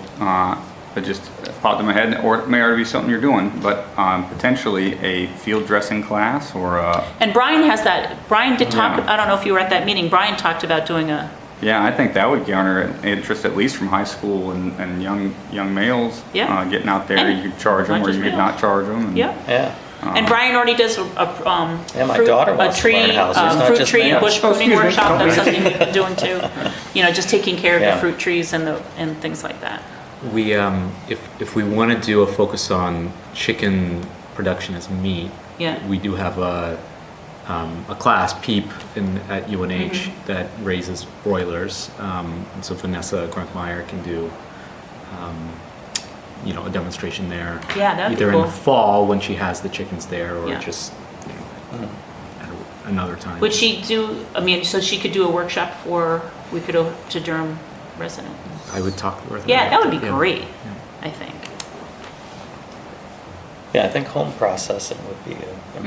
it just popped in my head, or it may already be something you're doing, but potentially a field dressing class or a, And Brian has that, Brian did talk, Yeah. I don't know if you were at that meeting, Brian talked about doing yeah, I think that would garner interest at least from high school and young males. Yeah. Getting out there, And you could charge them not or just you could males. not charge them. And, yeah. Yeah. And Brian already does Yeah, my fruit- daughter wants to learn houses, not fruit just tree and males. bush pruning workshop. That's something we've been doing too. Just taking care of Yeah. the fruit trees and things like that. we, if we want to do a focus on chicken production as meat, Yeah. we do have a class, PEEP, at UNH that raises broilers. And so Vanessa Grunkmeyer can do, a demonstration there. Yeah, that'd be Either in cool. the fall when she has the chickens there, or Yeah. just at another time. Would she do? So she could do a workshop we could go to Durham residents. I would talk with her. Yeah, that would be Yeah. great. I think. Yeah, I think home processing would be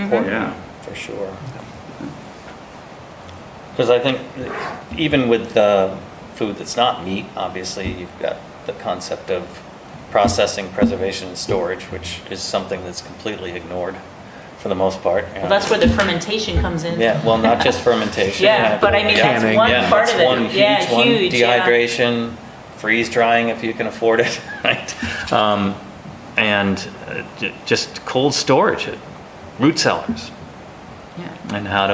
important Yeah. for sure. Because I think even with food that's not meat, obviously you've got the concept of processing, preservation, and storage, which is something that's completely ignored for the most part. Well, that's where the fermentation comes in. Yeah, well, not just fermentation. Yeah, but I mean, that's Canning. one Yeah, part that's of it. one Yeah, huge one. huge, yeah. Dehydration, freeze drying if you can afford it, right? And just cold storage, root cellars, Yeah. and how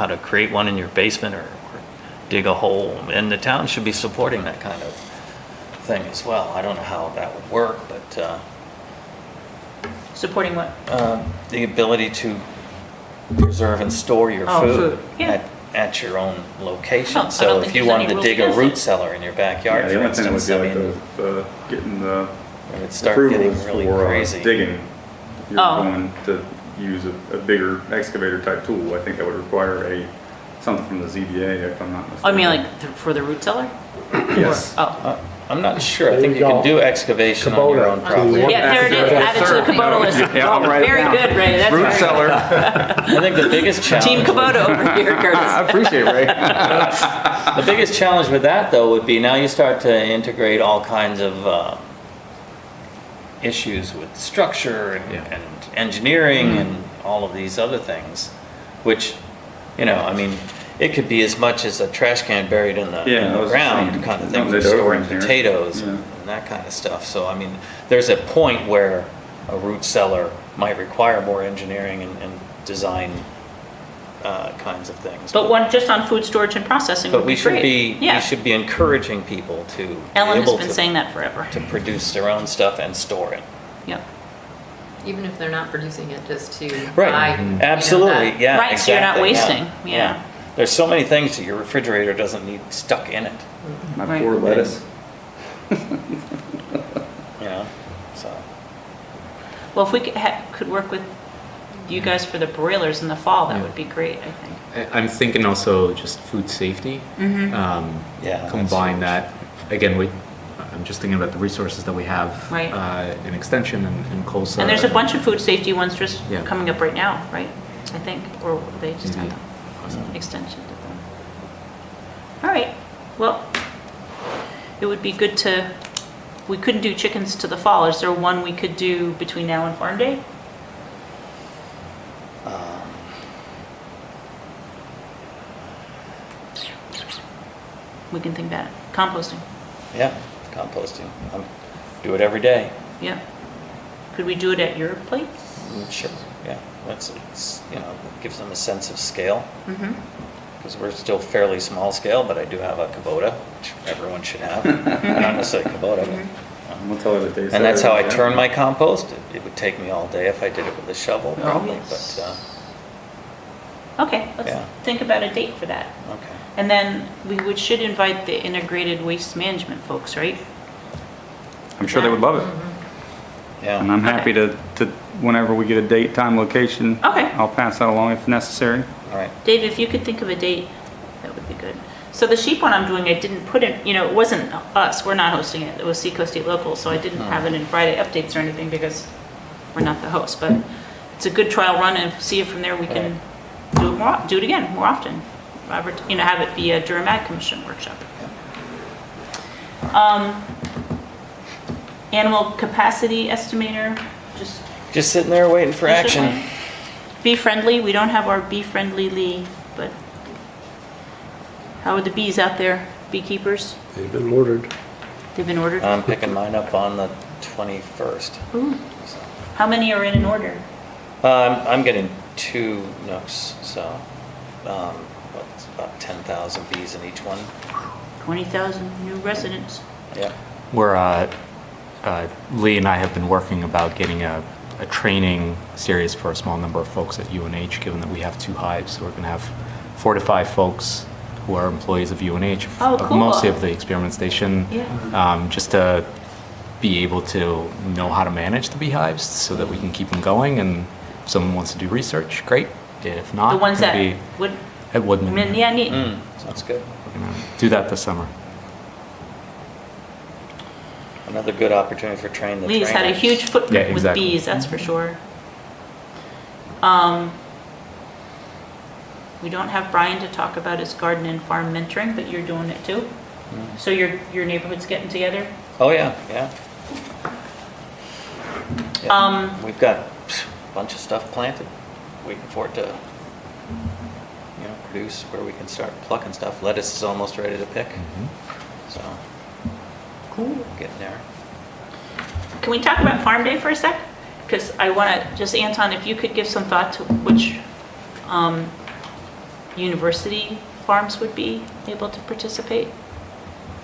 to create one in your basement or dig a hole. And the town should be supporting that kind of thing as well. I don't know how that would work, but Supporting what? the ability to preserve and store your Oh, food, food, yeah. at your own location. Oh, I don't So think if you there's any wanted to rule dig a against root it. cellar in your backyard, Yeah, the for only thing that would instance, be I like mean, getting the it would start getting approvals really for crazy. digging. If you're Oh. going to use a bigger excavator type tool, I think that would require something from the ZBA if I'm not mistaken. Oh, I mean, like for the root cellar? Yes. Or- oh. I'm not sure. I There think you you can go. do excavation on your Kubota. own property. Yeah, there it is. Yes, Add it to the sir. Kubota list. Yeah, I'll write it Very down. good, Ray. That's Root very good. cellar. I think the biggest challenge. Team Kubota over here, I Curtis. appreciate it, Ray. The biggest challenge with that, though, would be now you start to integrate all kinds of issues with structure and engineering and all of these other things, which, I mean, it could be as much as a trash can buried in the, Yeah, in I the was ground thinking kind of thing something for they'd storing over-engineer. potatoes Yeah. and that kind of stuff. So, I mean, there's a point where a root cellar might require more engineering and design kinds of things. But one just on food storage and processing But would we be should great. be Yeah. we should be encouraging people to be Ellen has able been to, saying that forever. to produce their own stuff and store it. Yep. Even if they're not producing it, just to Right. buy. Absolutely. that- Yeah. Right, so you're not exactly, wasting. Yeah. There's so many things that your refrigerator doesn't need stuck in it. My Right. poor lettuce. So Well, if we could work with you guys for the broilers in the fall, that Yeah. would be great, I think. I'm thinking also just food safety. yeah. that's Combine huge. that, again, I'm just thinking about the resources that we have. Right. In Extension and COLSA. And there's a bunch of food safety ones just Yeah. coming up right now, right? I think, or they just Mhm. have. extension to them. All right, well, it would be good to, we couldn't do chickens to the fall. Is there one we could do between now and Farm Day? We can think about it. Composting, Yeah, composting. Do it every day. yeah. Could we do it at your place? Sure, yeah. It's, you know, it gives them a sense of scale. Mm-hmm. Because we're still fairly small scale, but I do have a Kubota, which everyone should have. Not necessarily Kubota, but. We'll tell her the day. And that's how I turn my compost. It would take me all day if I did it with a shovel, probably, yes. but, Okay, let's Yeah. think about a date for that. okay. And then should invite the integrated waste management folks, right? I'm sure they would love it. And Yeah, I'm happy to, whenever we get a date, time, location. Okay. I'll pass that along if necessary. all right. Dave, if you could think of a date, that would be good. So the sheep one I'm doing, I didn't put in, it wasn't us, we're not hosting it. It was Seacoast State Local, so I didn't have it in Friday updates or anything because we're not the host. But it's a good trial run, and see if from there we can do it again more often. Robert, have it be a Durham Ag Commission workshop. Animal capacity estimator, Just sitting there waiting for action. Bee friendly, we don't have our bee friendly Lee, but how are the bees out there, beekeepers? They've been ordered. They've been ordered? I'm picking mine up on the 21st. Ooh. So, How many are in an order? I'm getting 2 nooks, so what's about 10,000 bees in each one. 20,000 new residents. Yeah. We're, Lee and I have been working about getting a training series for a small number of folks at UNH, given that we have 2 hives. So we're going to have 4 to 5 folks who are employees of UNH, Oh, cool. mostly of the experiment station, Yeah. just to be able to know how to manage the beehives so that we can keep them going. And if someone wants to do research, great. If not, The ones could that be would, at Woodman. yeah, neat. Sounds good. We're going to do that this summer. Another good opportunity for training the Lee's had a trainers. huge footprint Yeah, with exactly. bees, that's for sure. We don't have Brian to talk about his garden and farm mentoring, but you're doing it too? So your neighborhood's getting together? Oh, yeah, yeah. Yeah. We've got a bunch of stuff planted, waiting for it to, produce where we can start plucking stuff. Lettuce is almost ready to pick, so. Cool. Getting there. Can we talk about Farm Day for a sec? Because I want to, just Anton, if you could give some thought to which university farms would be able to participate.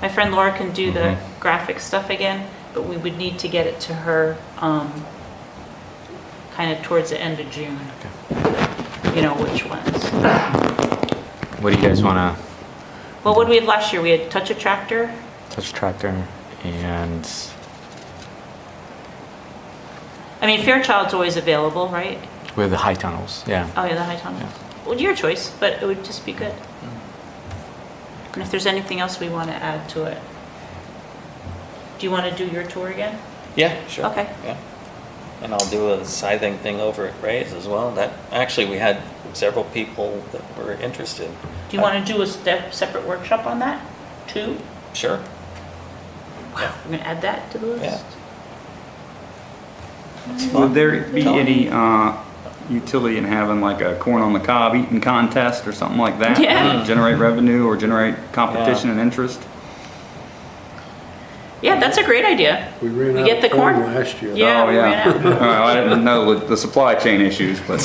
My friend Laura can do the graphic stuff again, but we would need to get it to her kind of towards the end of June. Which ones. What do you guys want to Well, what did we have last year? We had Touch a Tractor. touch tractor and I mean, Fairchild's always available, right? with the high tunnels? Yeah. Oh, yeah, the high tunnels. Well, your choice, but it would just be good. And if there's anything else we want to add to it. Do you want to do your tour again? Yeah, sure. Okay. Yeah. And I'll do a scything thing over at Ray's as well. Actually, we had several people that were interested. Do you want to do a separate workshop on that, too? Sure. We're going to add that to the list? Yeah. Would there be any utility in having like a corn on the cob eating contest or something like that? Yeah. Generate revenue or generate competition and interest? Yeah, that's a great idea. We ran We out get of the corn corn. last year. Yeah, Oh, we ran out. Well, I didn't know the supply chain issues, but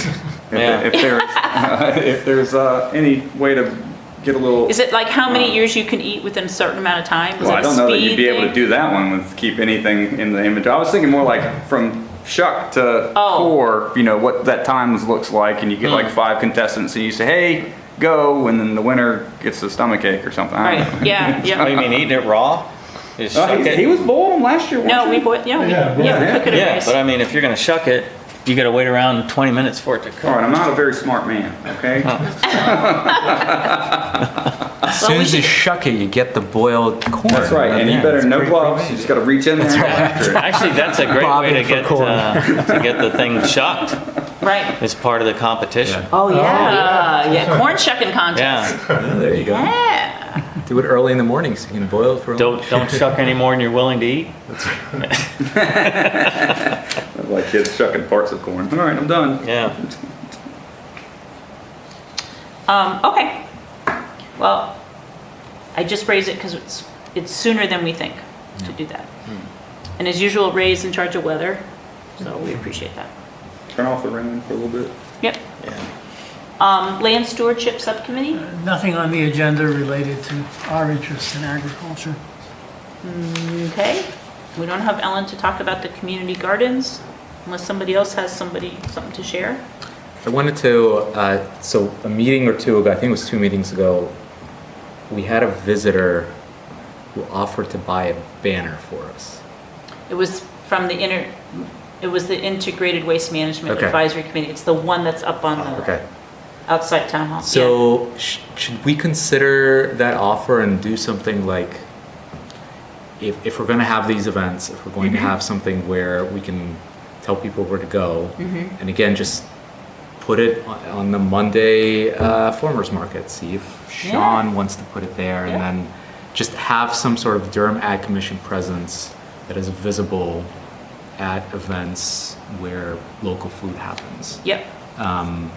Yeah. if there's any way to get a little. Is it like how many years you can eat within a certain amount of time? Is Well, it I a don't know that you'd speed be able to thing? do that one with keep anything in the inventory. I was thinking more like from shuck to Oh. core, what that times looks like, and you get like 5 contestants, and you say, hey, go, and then the winner gets a stomachache or something. I don't Right, know. yeah, Oh, yeah. you mean eating it raw? You just shuck it? He was boiling last year, No, wasn't we he? boil, yeah, we cook it Yeah, at but I rice. mean, if you're gonna shuck it, you gotta wait around 20 minutes for it to All right, cook. I'm not a very smart man, okay? As soon as you shuck it, you get the boiled corn. That's right, and you Yeah, better it's no great gloves. for You me. just got to reach in there and go after it. Actually, that's a great way Bobbing to for get corn. to get the thing shucked. Right. It's part of the competition. Oh, yeah. Yeah, corn shucking contest. Yeah. There you go. Yeah. Do it early in the morning so you can boil it for. Don't shuck any more than you're willing to eat. That's like kids shucking parts of corn. All right, I'm done. Yeah. Okay. Well, I just raised it because it's sooner than we think to do that. And as usual, Ray's in charge of weather, so we appreciate that. Turn off the rain for a little bit. Yep. Yeah. Land Stewardship Subcommittee? Nothing on the agenda related to our interest in agriculture. Okay. We don't have Ellen to talk about the community gardens unless somebody else has something to share. I wanted to, so a meeting or two ago, I think it was 2 meetings ago, we had a visitor who offered to buy a banner for us. It was from the Integrated Waste Management Okay. Advisory Committee. It's the one that's up on the Okay. outside town hall. So should we consider that offer and do something like, if we're going to have these events, if we're going to have something where we can tell people where to go, and again, just put it on the Monday farmers market, see if Sean wants to put it there, and then just have some sort of Durham Ag Commission presence that is visible at events where local food happens. Yep. And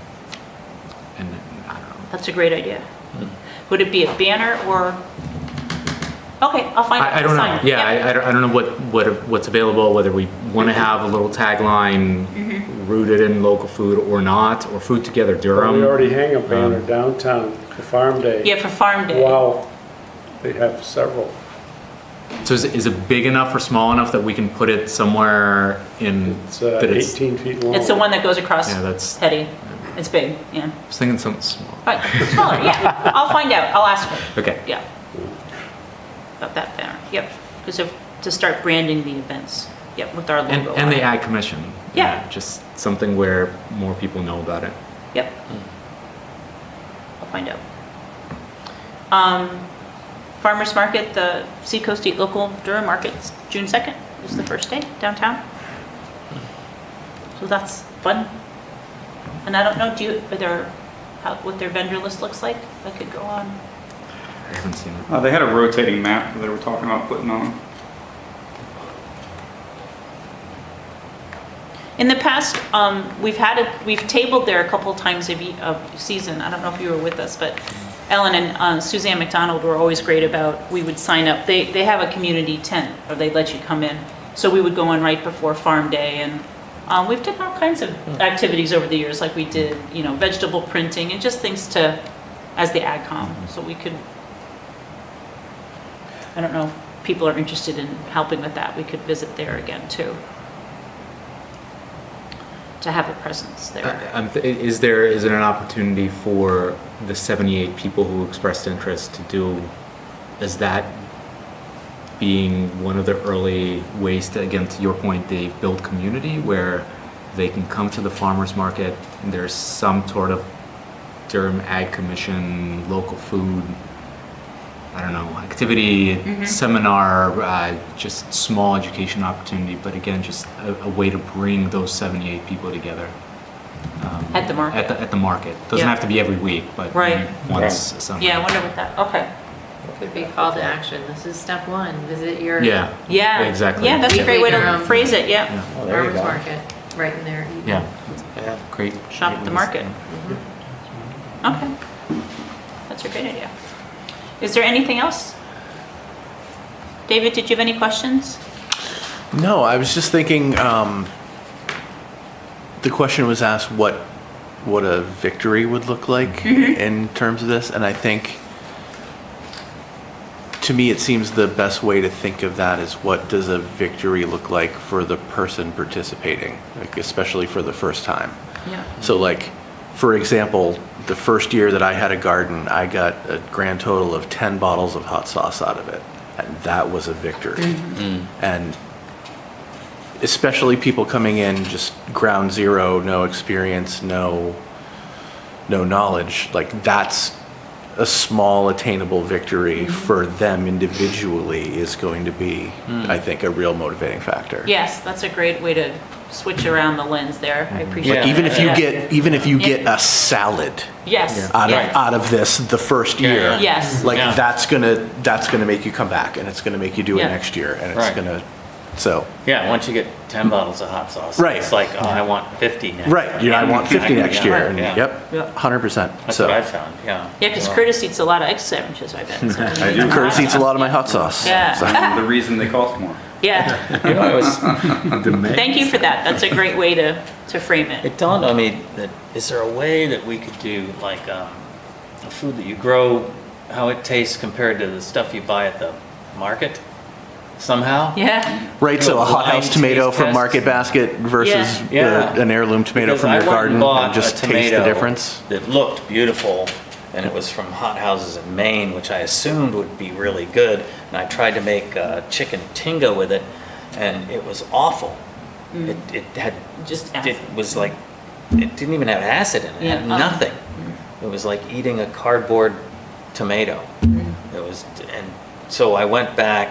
I don't know. That's a great idea. Would it be a banner or? Okay, I'll find out. I don't know. Sign. Yeah, Yep. I don't know what's available, whether we want to have a little tagline rooted in local food or not, or Food Together Durham. We already hang a banner downtown for Farm Day. Yeah, for Farm Day. Wow, they have several. So is it big enough or small enough that we can put it somewhere in? It's that 18 feet long. It's the one that goes across Yeah, that's. Teddy. It's big, yeah. I was thinking something small. But smaller, yeah. I'll find out. I'll ask her. Okay. Yeah. About that banner. Yep. Because to start branding the events. Yep, with our logo. And on the it. Ag Commission. Yeah. Just something where more people know about it. Yep. I'll find out. Farmers Market, the Seacoast Eat Local Durham Market's June 2nd is the first day downtown. So that's fun. And I don't know, what their vendor list looks like? I could go on. I haven't seen it. They had a rotating map that they were talking about putting on. In the past, we've tabled there a couple times a season. I don't know if you were with us, but Ellen and Suzanne McDonald were always great about, we would sign up. They have a community tent, or they let you come in. So we would go in right before Farm Day, and we've done all kinds of activities over the years, like we did, vegetable printing and just things as the AgCom. So we could, I don't know if people are interested in helping with that. We could visit there again too, to have a presence there. Is there an opportunity for the 78 people who expressed interest to do, is that being one of the early ways to, again, to your point, they build community where they can come to the farmers market and there's some sort of Durham Ag Commission, local food, I don't know, activity, seminar, just small education opportunity, but again, just a way to bring those 78 people together. At the market. At the market. Doesn't Yeah. have to be every week, but Right. once a summer. Yeah, I wonder what that, okay. Could be call to action. This is step one. Visit your Yeah. Yeah. Exactly. Yeah, that's a great way to Durham. phrase it, yeah. Oh, there you farmers go. market right in there. Yeah, Yeah. great. Shop at the market. Okay. That's a great idea. Is there anything else? David, did you have any questions? No, I was just thinking, the question was asked what a victory would look like in terms of this, and I think, to me, it seems the best way to think of that is what does a victory look like for the person participating, like especially for the first time. Yeah. So like, for example, the first year that I had a garden, I got a grand total of 10 bottles of hot sauce out of it. And that was a victory. And especially people coming in just ground zero, no experience, no knowledge, like that's a small attainable victory for them individually is going to be, I think, a real motivating factor. Yes, that's a great way to switch around the lens there. I appreciate Yeah. that. Even if you Yeah. get a salad Yes. out of this the first year, Yes. like Yeah. that's gonna make you come back, and it's gonna make you do it Yeah. next year, and it's Right. gonna, so. Yeah, once you get 10 bottles of hot sauce, Right. it's like, oh, I want 50 next. Right, I want 50 Yeah, next year, and yeah. yep, Yep. 100%. That's So what I found, yeah. Yeah, because Well, Curtis eats a lot of egg sandwiches, I bet. So I do. Curtis eats a lot of my hot sauce. Yeah. so. The reason they cost more. Yeah. You know, Thank you for that. That's a great way to frame it. it dawned on me that, is there a way that we could do like a food that you grow, how it tastes compared to the stuff you buy at the market somehow? Yeah. Right, so a hothouse Blind tomato taste from test. Market Basket versus Yeah. an heirloom tomato Because from I your went garden, bought and just a taste the tomato difference. That looked beautiful, and it was from hothouses in Maine, which I assumed would be really good. And I tried to make chicken tinga with it, and it was awful. It had Just it acid. was like, it didn't even have acid in it. It had Yeah. nothing. It was like eating a cardboard tomato. It was, and so I went back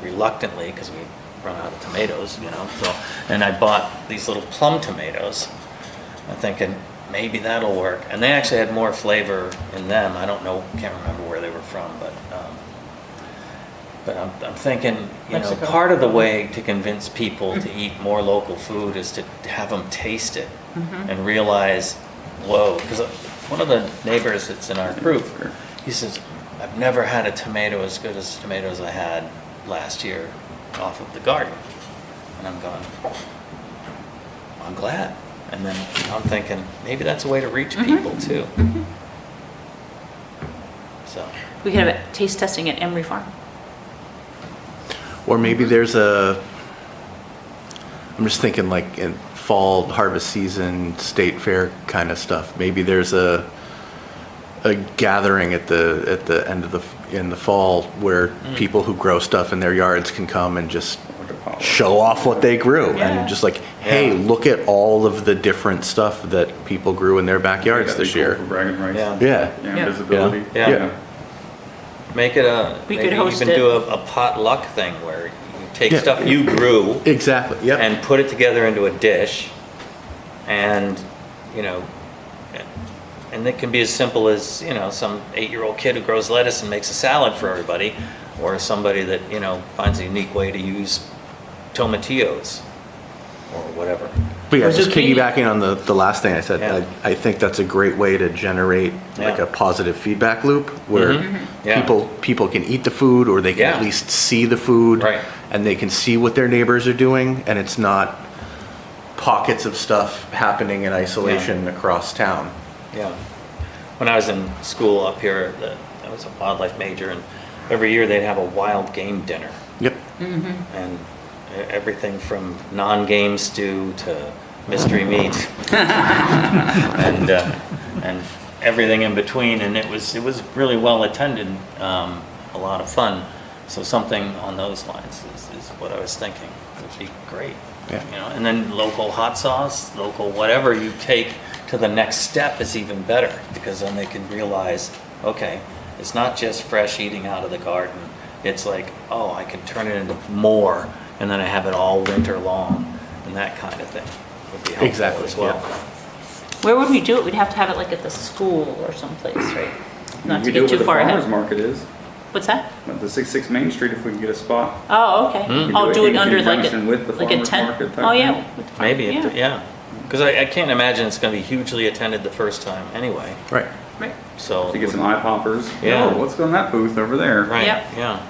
reluctantly because we run out of tomatoes, you know. So, and I bought these little plum tomatoes. I'm thinking maybe that'll work. And they actually had more flavor in them. I don't know, can't remember where they were from, but I'm thinking, you know, Mexico. part of the way to convince people to eat more local food is to have them taste it and realize, whoa, because one of the neighbors that's in our group, he says, I've never had a tomato as good as the tomatoes I had last year off of the garden. And I'm going, I'm glad. And then I'm thinking, maybe that's a way to reach people too. So, We could have a taste testing at Emery Farm. Or maybe there's I'm just thinking like in fall harvest season, state fair kind of stuff. Maybe there's a gathering at the end of in the fall where people who grow stuff in their yards can come and just show off what they grew, Yeah. and just like, hey, look at all of the different stuff that people grew in their backyards That'd be this cool year. for bragging rights. Yeah. Yeah. Yeah, visibility. Yeah. make it We maybe could host even it. do a potluck thing where you take Yeah. stuff you grew Exactly. Yep. and put it together into a dish, and you know, and it can be as simple as, you know, some 8-year-old kid who grows lettuce and makes a salad for everybody, or somebody that, you know, finds a unique way to use tomatillos or whatever. But yeah, Or just zucchini. piggybacking on the last thing I said, Yeah. I think that's a great way to generate like Yeah. a positive feedback loop where Yeah. people can eat the food, or they can Yeah. at least see the food, Right. and they can see what their neighbors are doing, and it's not pockets of stuff happening in isolation across town. Yeah. When I was in school up here, I was a wildlife major, and every year they'd have a wild game dinner. Yep. And everything from non-game stew to mystery meat and everything in between, and it was really well attended, a lot of fun. So something on those lines is what I was thinking would be great. Yeah. You know, and then local hot sauce, local whatever you take to the next step is even better, because then they can realize, okay, it's not just fresh eating out of the garden. It's like, oh, I can turn it into more, and then I have it all winter long, and that kind of thing would be helpful Exactly, as well. yeah. Where would we do it? We'd have to have it like at the school or someplace, right? Not to We do get it where too far the farmer's ahead. market is, What's that? at the 66 Main Street, if we can get a spot. Oh, okay. We I'll do it in under like conjunction with the a, like a farmer's tent. market type Oh, yeah. thing. with the farm- Maybe, yeah. Because I can't imagine it's going to be hugely attended the first time anyway. Right. Right. So, To get some eye poppers. Yeah. Oh, what's on that booth over there? right, Yep. yeah.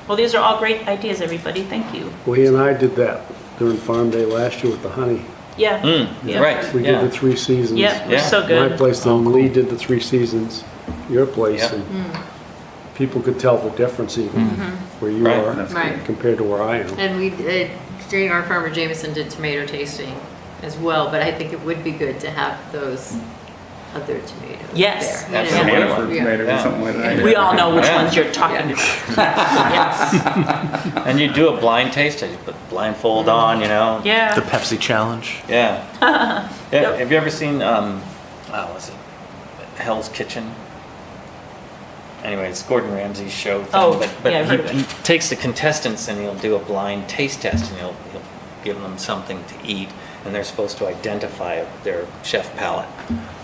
Well, these are all great ideas, everybody. Thank you. We and I did that during Farm Day last year with the honey. Yeah. Yeah. Right, We did yeah. the 3 seasons. Yeah, it was Yeah. so My good. place, then Lee did the 3 seasons, your place, Yeah. and people could tell the difference even where you Right. are That's Right. compared to where I am. And our farmer Jameson did tomato tasting as well, but I think it would be good to have those other tomatoes Yes. there. That's You know? the Tomato one. fruit Yeah. tomato or Yeah. something like that. We all know which Yeah. ones you're talking about. Yes. And you do a blind taste test, you put blindfold on, you know? Yeah. The Pepsi challenge. Yeah. Yeah. Have you ever seen, was it Hell's Kitchen. Anyway, it's Gordon Ramsay's show thing, Oh, but yeah, I've heard of he it. takes the contestants and he'll do a blind taste test, and he'll give them something to eat, and they're supposed to identify their chef palate,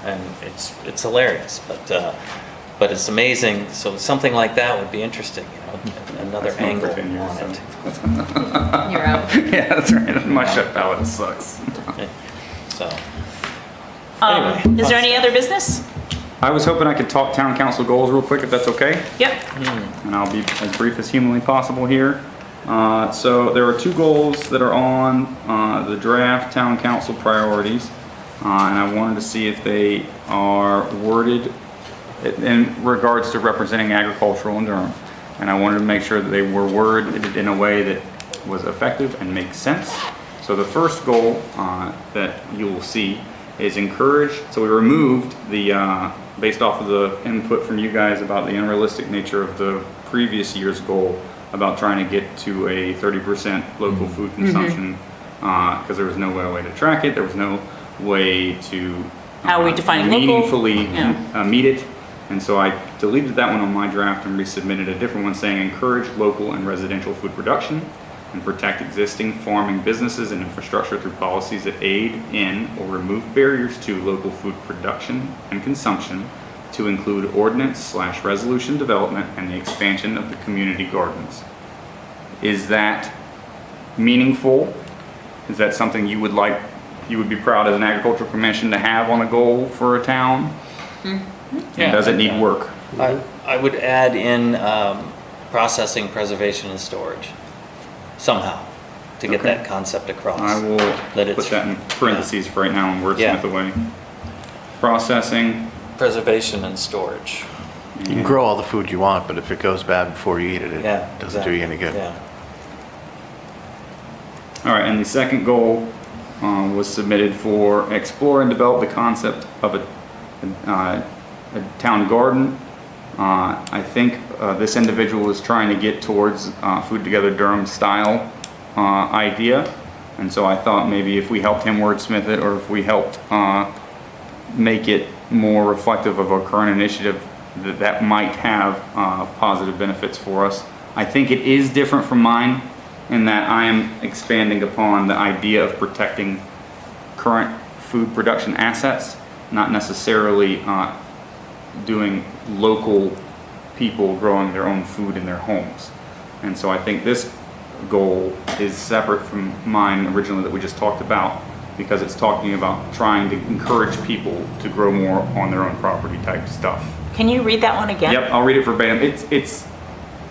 and it's hilarious, but it's amazing. So something like that would be interesting, another That's not angle for 10 years, on it. You're out. Yeah, that's right. My chef palate sucks. So, anyway, Is there fun any stuff. other business? I was hoping I could talk town council goals real quick, if that's okay. Yep. And I'll be as brief as humanly possible here. So there are 2 goals that are on the draft town council priorities, and I wanted to see if they are worded in regards to representing agricultural in Durham. And I wanted to make sure that they were worded in a way that was effective and makes sense. So the first goal that you will see is encourage. So we removed the based off of the input from you guys about the unrealistic nature of the previous year's goal about trying to get to a 30% local food consumption, because there was no way to track it. There was no way to How are we defining local? meaningfully Yeah. meet it. And so I deleted that one on my draft and resubmitted a different one saying encourage local and residential food production and protect existing farming businesses and infrastructure through policies that aid in or remove barriers to local food production and consumption, to include ordinance/resolution development and the expansion of the community gardens. Is that meaningful? Is that something you would be proud as an agricultural commission to have on a goal for a town? Yeah, And does it need work? I would add in processing, preservation, and storage somehow to get Okay. that concept across. I will That it's- put that in parentheses for right now and Yeah. wordsmith away. Processing. Preservation and storage. You can grow all the food you want, but if it goes bad before you eat it, it Yeah, doesn't do you any good. Yeah. All right, and the second goal was submitted for explore and develop the concept of a town garden. I think this individual is trying to get towards Food Together Durham style idea. And so I thought maybe if we helped him wordsmith it, or if we helped make it more reflective of our current initiative, that might have positive benefits for us. I think it is different from mine in that I am expanding upon the idea of protecting current food production assets, not necessarily doing local people growing their own food in their homes. And so I think this goal is separate from mine originally that we just talked about, because it's talking about trying to encourage people to grow more on their own property type stuff. Can you read that one again? Yep, I'll read it verbatim.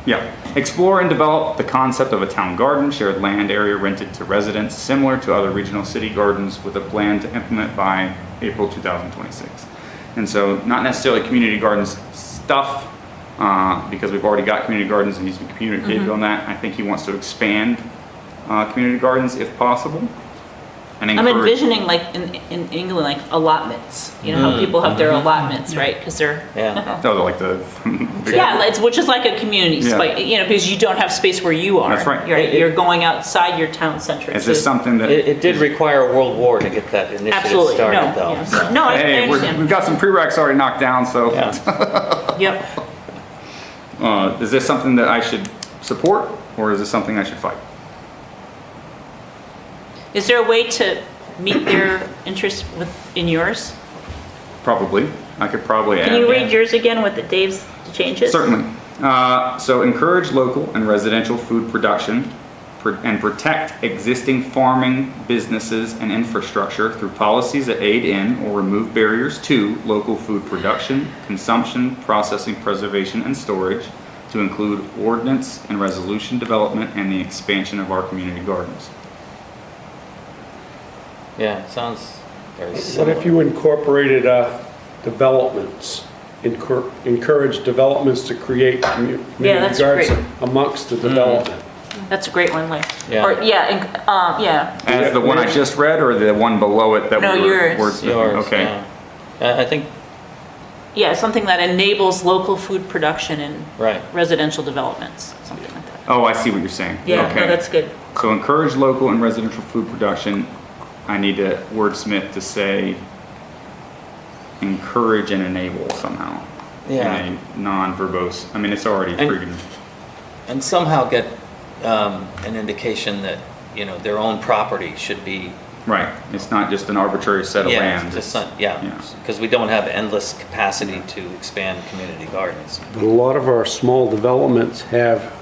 Yeah. Explore and develop the concept of a town garden, shared land area rented to residents, similar to other regional city gardens, with a plan to implement by April 2026. And so not necessarily community gardens stuff, because we've already got community gardens and he's been communicated on that. I think he wants to expand community gardens if possible. And I'm envisioning like in England, like allotments, how people have their allotments, right? Because they're, Yeah. Oh, like the. yeah, which is like a community, Yeah. because you don't have space where you are. That's right. You're going outside your town center. Is this something that? It did require a world war to get that initiative Absolutely, started, no, though. yeah. so. No, I Hey, understand. we've got some prereqs already knocked down, so. Yeah. Yep. Is this something that I should support, or is this something I should fight? Is there a way to meet their interest in yours? Probably. I could probably add. Can you read yours again with the Dave's changes? Certainly. So encourage local and residential food production and protect existing farming businesses and infrastructure through policies that aid in or remove barriers to local food production, consumption, processing, preservation, and storage, to include ordinance and resolution development and the expansion of our community gardens. Yeah, it sounds very What similar. if you incorporated developments? Encourage developments to create community that's gardens great. amongst the development. That's a great one, like, Yeah. or yeah. As the one I just read, or the one below it that No, we were yours. wordsmithing? Yours, Okay. yeah. I think, Yeah, something that enables local food production and right. residential developments, something like that. Oh, I see what you're saying. Yeah, Okay. no, that's good. So encourage local and residential food production. I need to wordsmith to say encourage and enable somehow. Yeah. In a non-verbose, I mean, it's already And- freaking, And somehow get an indication that, you know, their own property should be. right. It's not just an arbitrary set of Yeah, land. just not, yeah, Yeah. because we don't have endless capacity to expand community gardens. But a lot of our small developments have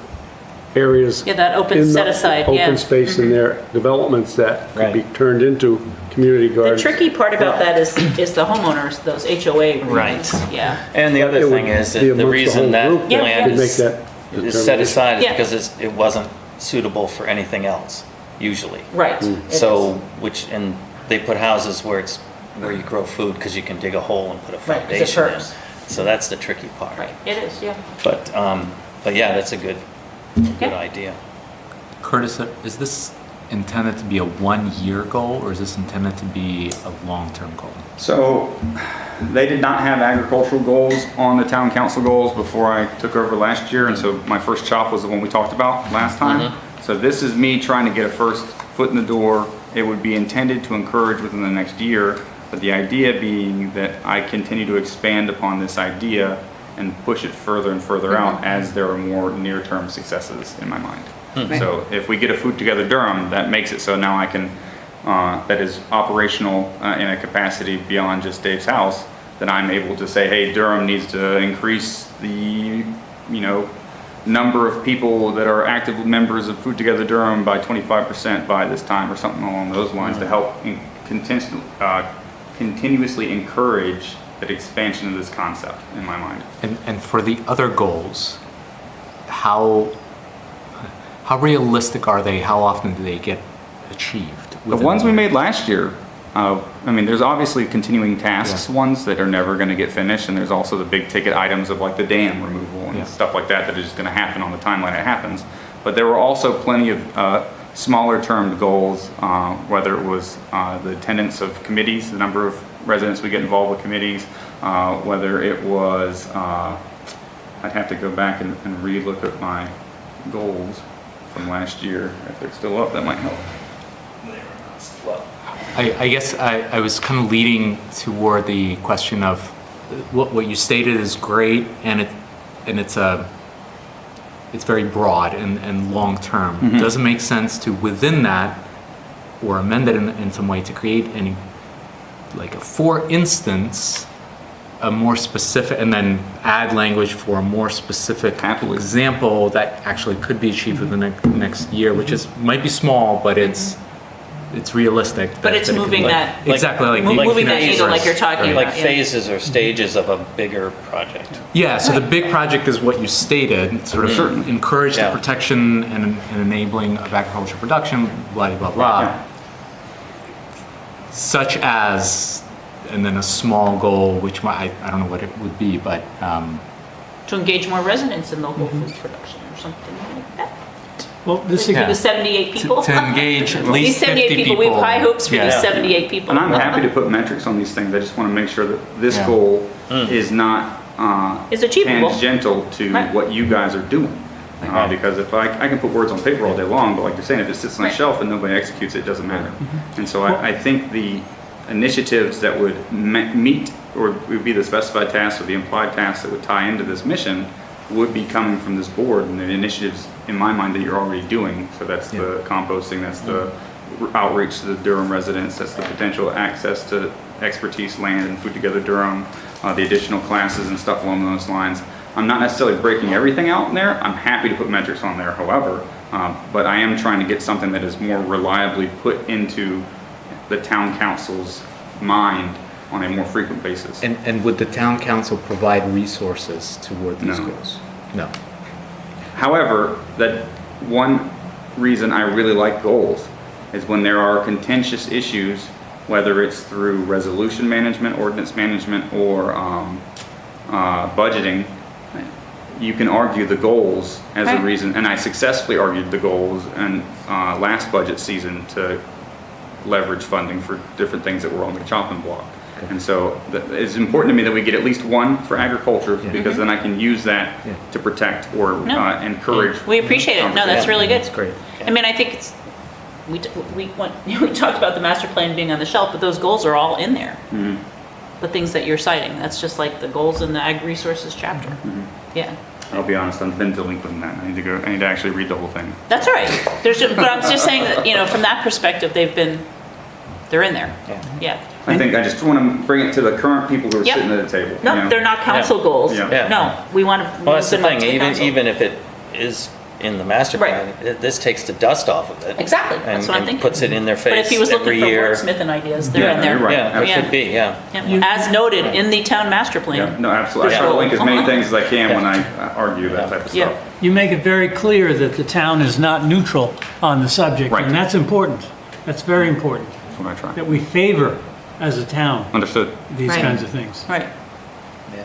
areas. Yeah, that open in the set aside, yeah. Open space in their developments that could be Right. turned into community The gardens. tricky part about that is the homeowners, those HOA agreements. Right. Yeah. And the other It would thing is that be the amongst reason whole that group Yeah, land to make is that set determination. aside is Yeah. because it wasn't suitable for anything else, usually. Right. Mm. It So, and they put houses where you grow food because you can dig a hole and put a Right, 'cause it foundation in. hurts. So that's the tricky part. is. Right, it is, yeah. But yeah, that's a good Okay. idea. Curtis, is this intended to be a one-year goal, or is this intended to be a long-term goal? So they did not have agricultural goals on the town council goals before I took over last year. And so my first chop was the one we talked about last time. So this is me trying to get a first foot in the door. It would be intended to encourage within the next year, but the idea being that I continue to expand upon this idea and push it further and further out as there are more near-term successes in my mind. So if we get a Food Together Durham, that makes it so now I can, that is operational in a capacity beyond just Dave's house, then I'm able to say, hey, Durham needs to increase the, number of people that are active members of Food Together Durham by 25% by this time or something along those lines to help continuously encourage that expansion of this concept in my mind. And for the other goals, how realistic are they? How often do they get achieved? The ones we made last year, there's obviously continuing tasks ones that are never going to get finished, and there's also the big ticket items of like the dam removal and stuff like that is just going to happen on the timeline it happens. But there were also plenty of smaller term goals, whether it was the attendance of committees, the number of residents we get involved with committees, whether it was, I'd have to go back and re-look at my goals from last year. If they're still up, that might help. I guess I was kind of leading toward the question of what you stated is great, and it's very broad and long term. Does it make sense to within that or amend it in some way to create any, like, for instance, a more specific, and then add language for a more specific example that actually could be achieved within the next year, which might be small, but it's realistic. But it's that it can, moving like- that- exactly like moving that phases, needle like you're talking like about. yeah. phases or stages of a bigger project. Yeah, so the big project is what you stated, sort of encourage Yeah. the protection and enabling of agricultural production, blah, blah, blah. Yeah. Such as, and then a small goal, which I don't know what it would be, but To engage more residents in local food production or something like that. Well, this For is, the 78 people. to engage at These least 78 50 people, we have high hopes for these Yeah. 78 people. And I'm happy to put metrics on these things. I just want to make sure that this Yeah. goal is not It's achievable. tangential to Right. what you guys are doing. Because if I can put words on paper all day long, but like you're saying, if it sits on a Right. shelf and nobody executes it, it doesn't matter. And so I think the initiatives that would meet or would be the specified tasks or the implied tasks that would tie into this mission would be coming from this board and the initiatives in my mind that you're already doing. So that's the composting, that's the outreach to the Durham residents, that's the potential access to expertise land and Food Together Durham, the additional classes and stuff along those lines. I'm not necessarily breaking everything out in there. I'm happy to put metrics on there, however, but I am trying to get something that is more reliably put into the town council's mind on a more frequent basis. And would the town council provide resources toward these No. goals? No. However, that one reason I really like goals is when there are contentious issues, whether it's through resolution management, ordinance management, or budgeting, you can argue the goals as a Right. reason, and I successfully argued the goals in last budget season to leverage funding for different things that were on the chopping block. And so it's important to me that we get at least one for agriculture, because then I can use that to protect or No. encourage. We appreciate it. No, that's really good. That's great. I mean, I think it's, we talked about the master plan being on the shelf, but those goals are all in there. the things that you're citing. That's just like the goals in the ag resources chapter. Yeah, I'll be honest, I've been delinquent in that. I need to actually read the whole thing. that's all right. But I'm just saying that, from that perspective, they're in there. Yeah. I think I just want to bring it to the current people who are Yep. sitting at the table. No, they're not council goals. Yeah. Yeah. No, we want to. Well, that's the thing, council. even if it is in the master plan, this takes the dust off of it. Exactly, that's what I'm And thinking. puts it in their But face if he was looking every for year. wordsmithing ideas, they're Yeah, in there. you're right. Yeah, it Yeah. should be, yeah. Yeah. As noted in the town master Yeah, plan. no, absolutely. I try to link as many things as I can when I argue that type of Yeah. stuff. You make it very clear that the town is not neutral on the subject, Right. and that's important. That's very important, That's what I try. that we favor, as a town, Understood. these Right. kinds of things. Right. Yeah.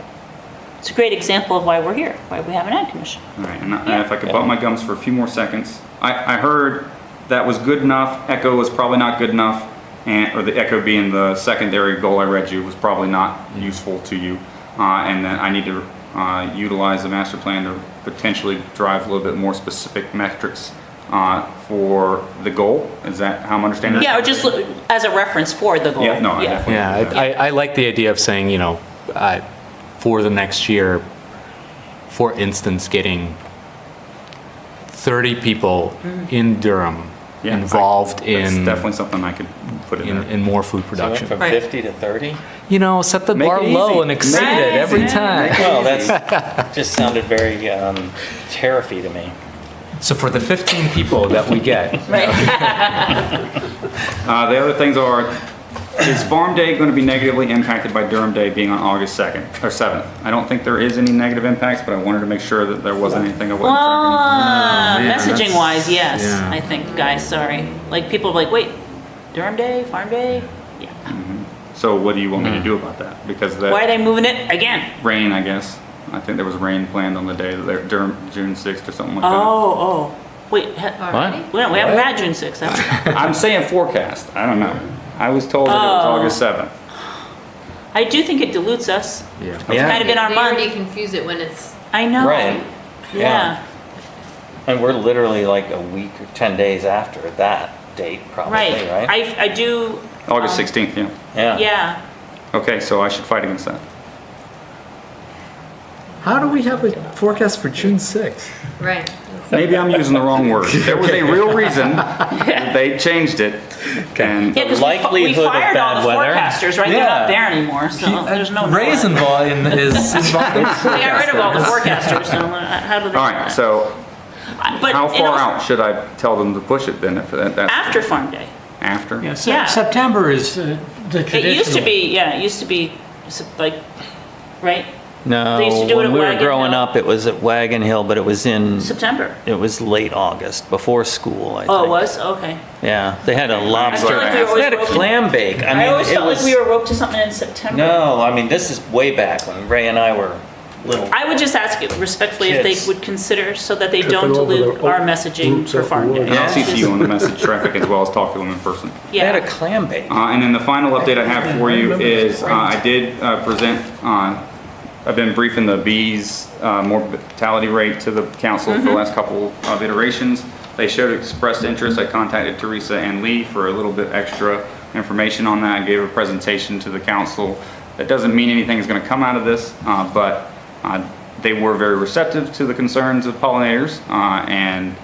It's a great example of why we're here, why we have an ag commission. All right, and if I could bump my gums for a few more seconds. I heard that was good enough, echo was probably not good enough, or the echo being the secondary goal I read you was probably not useful to you, and that I need to utilize the master plan to potentially drive a little bit more specific metrics for the goal. Is that how I'm understanding it? Yeah, or just as a reference for the goal. Yeah, no, I definitely. Yeah, I like the idea of saying, for the next year, for instance, getting 30 people in Durham Yeah, involved That's in definitely something I could put in there. in more food So it went production. from Right. 50 to 30? Set the Make bar it low easy. and exceed Right. it every Yeah. time. Well, that's just sounded very tariffy to me. So for the 15 people that we get, Right. The other things are, is Farm Day going to be negatively impacted by Durham Day being on August 2nd or 7th? I don't think there is any negative impacts, but I wanted to make sure that there wasn't anything I wasn't tracking. Messaging wise, yes, Yeah. I think, guys, sorry. Like, people are like, wait, Durham Day, Farm Day? Yeah. So what do you want me to do about that? Because Why are the they moving it again? rain, I guess, I think there was rain planned on the day that they're June 6th or something like that. Oh. Wait, Already? we haven't had June 6th, have we? I'm saying forecast, I don't know. I was told that it was Oh. August 7th. I do think it dilutes us. yeah. It's Yeah. kind of been our They already month. confuse it when it's, I know. Right. Yeah, And we're literally like a week or 10 days after that date, probably, right. right? I do. August 16th, yeah. Yeah. Yeah. Okay, so I should fight against that. How do we have a forecast for June 6th? right. Maybe I'm using the wrong word. There was a real reason that they changed it. And Yeah, because we likelihood of fired all bad the weather. forecasters, right? They're Yeah. not there anymore, so there's no. Ray's more. involved is involved in We got rid of all the forecasters, so how do they? All right, so But how it far also- out should I tell them to push it then? If that's After Farm Day. after? Yeah, Yeah. September is the traditional. It used to be, yeah, it used to be like, right? They used No, to do it when at we were Wagon growing Hill. up, it was at Wagon Hill, but it was September. late August, before school, I think. Oh, it was? Okay. Yeah, they had a I feel lobster. like we were They had a always roped- clam bake. I I mean, always it felt like was. we were roped to something in September. No, I mean, this is way back when Ray and I were little. I would just ask you respectfully if Kids. they would consider so that they Tripping don't over dilute the our oak messaging roots for of Farm the Day. wood. And I'll Yeah. CC you on the message traffic as well as talk to them in person. They had a Yeah. clam bake. And then the final update I have for you is I did present, I've been briefing the bees mortality rate to the council for the last couple of iterations. They showed expressed interest. I contacted Teresa and Lee for a little bit extra information on that. I gave a presentation to the council. That doesn't mean anything is going to come out of this, but they were very receptive to the concerns of pollinators. And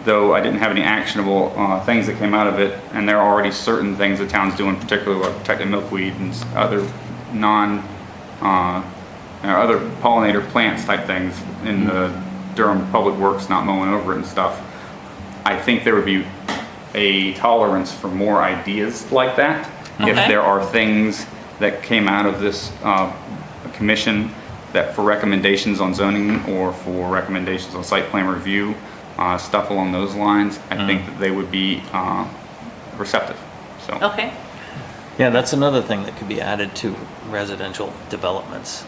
though I didn't have any actionable things that came out of it, and there are already certain things the town's doing, particularly like protecting milkweed and other other pollinator plants type things in the Durham Public Works not mowing over it and stuff. I think there would be a tolerance for more ideas like that. If Okay. there are things that came out of this commission that for recommendations on zoning or for recommendations on site plan review, stuff along those lines, I think that they would be receptive. So Okay. Yeah, that's another thing that could be added to residential developments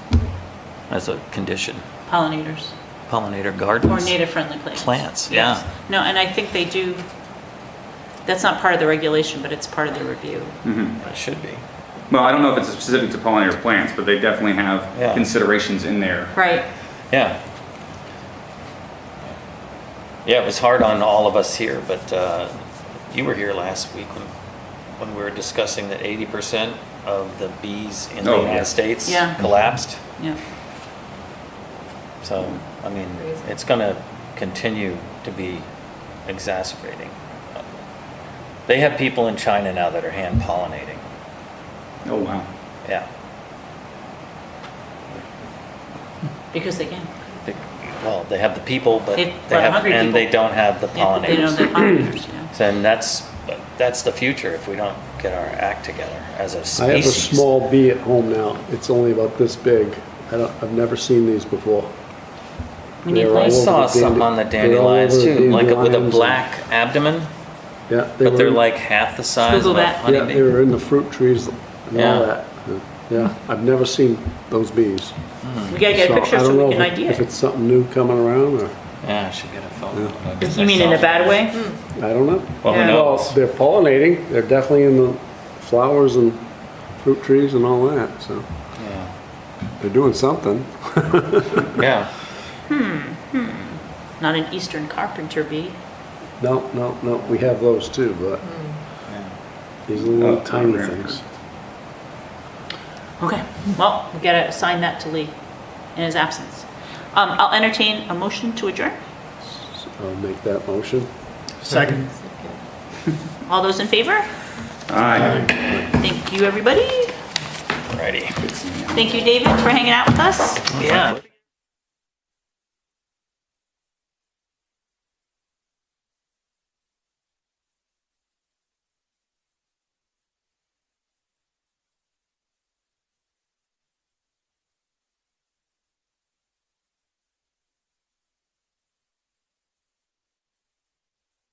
as a condition. Pollinators Pollinator or gardens. native-friendly plants. Plants, Yes. yeah. No, and I think they do, that's not part of the regulation, but it's part of the review. It should be. well, I don't know if it's specific to pollinator plants, but they definitely have Yeah. considerations in there. Right. Yeah. Yeah, it was hard on all of us here, but you were here last week when when we were discussing that 80% of the bees in the Oh, United yeah. States Yeah. collapsed. Yeah. So, I mean, Crazy. it's going to continue to be exacerbating. They have people in China now that are hand pollinating. Oh, wow. Yeah. Because they can. They- Well, they have the people, but They- they well, have, hungry and people. they don't have the Yeah, they don't, pollinators. they're pollinators, yeah. And that's the future if we don't get our act together as a I have a species. small bee at home now. It's only about this big. I've never seen these before. We need They're all I lights. over saw the something on the they're all dandelions over the too, like with a dandelions black abdomen, Yeah, but they're were- like half the size Google of a that. Yeah, they honeybee. were in the fruit trees and Yeah. all that. Yeah, I've never seen those bees. We gotta get a So picture I so don't we know can if idea. it's something new coming around or, Yeah, I should get a photo. of it. You mean in a bad way? I don't know. Well, who Yeah. Well, knows? they're pollinating. They're definitely in the flowers and fruit trees and all that, so Yeah. they're doing something. Yeah. Not an eastern carpenter bee. No, we have those too, but these are little Oh, tiny yeah. things. Okay, well, we gotta assign that to Lee in his absence. I'll entertain a motion to adjourn. I'll make that motion. Second. All those in favor? Aye. Thank you, everybody. Righty. Thank you, David, for hanging out with us. Yeah.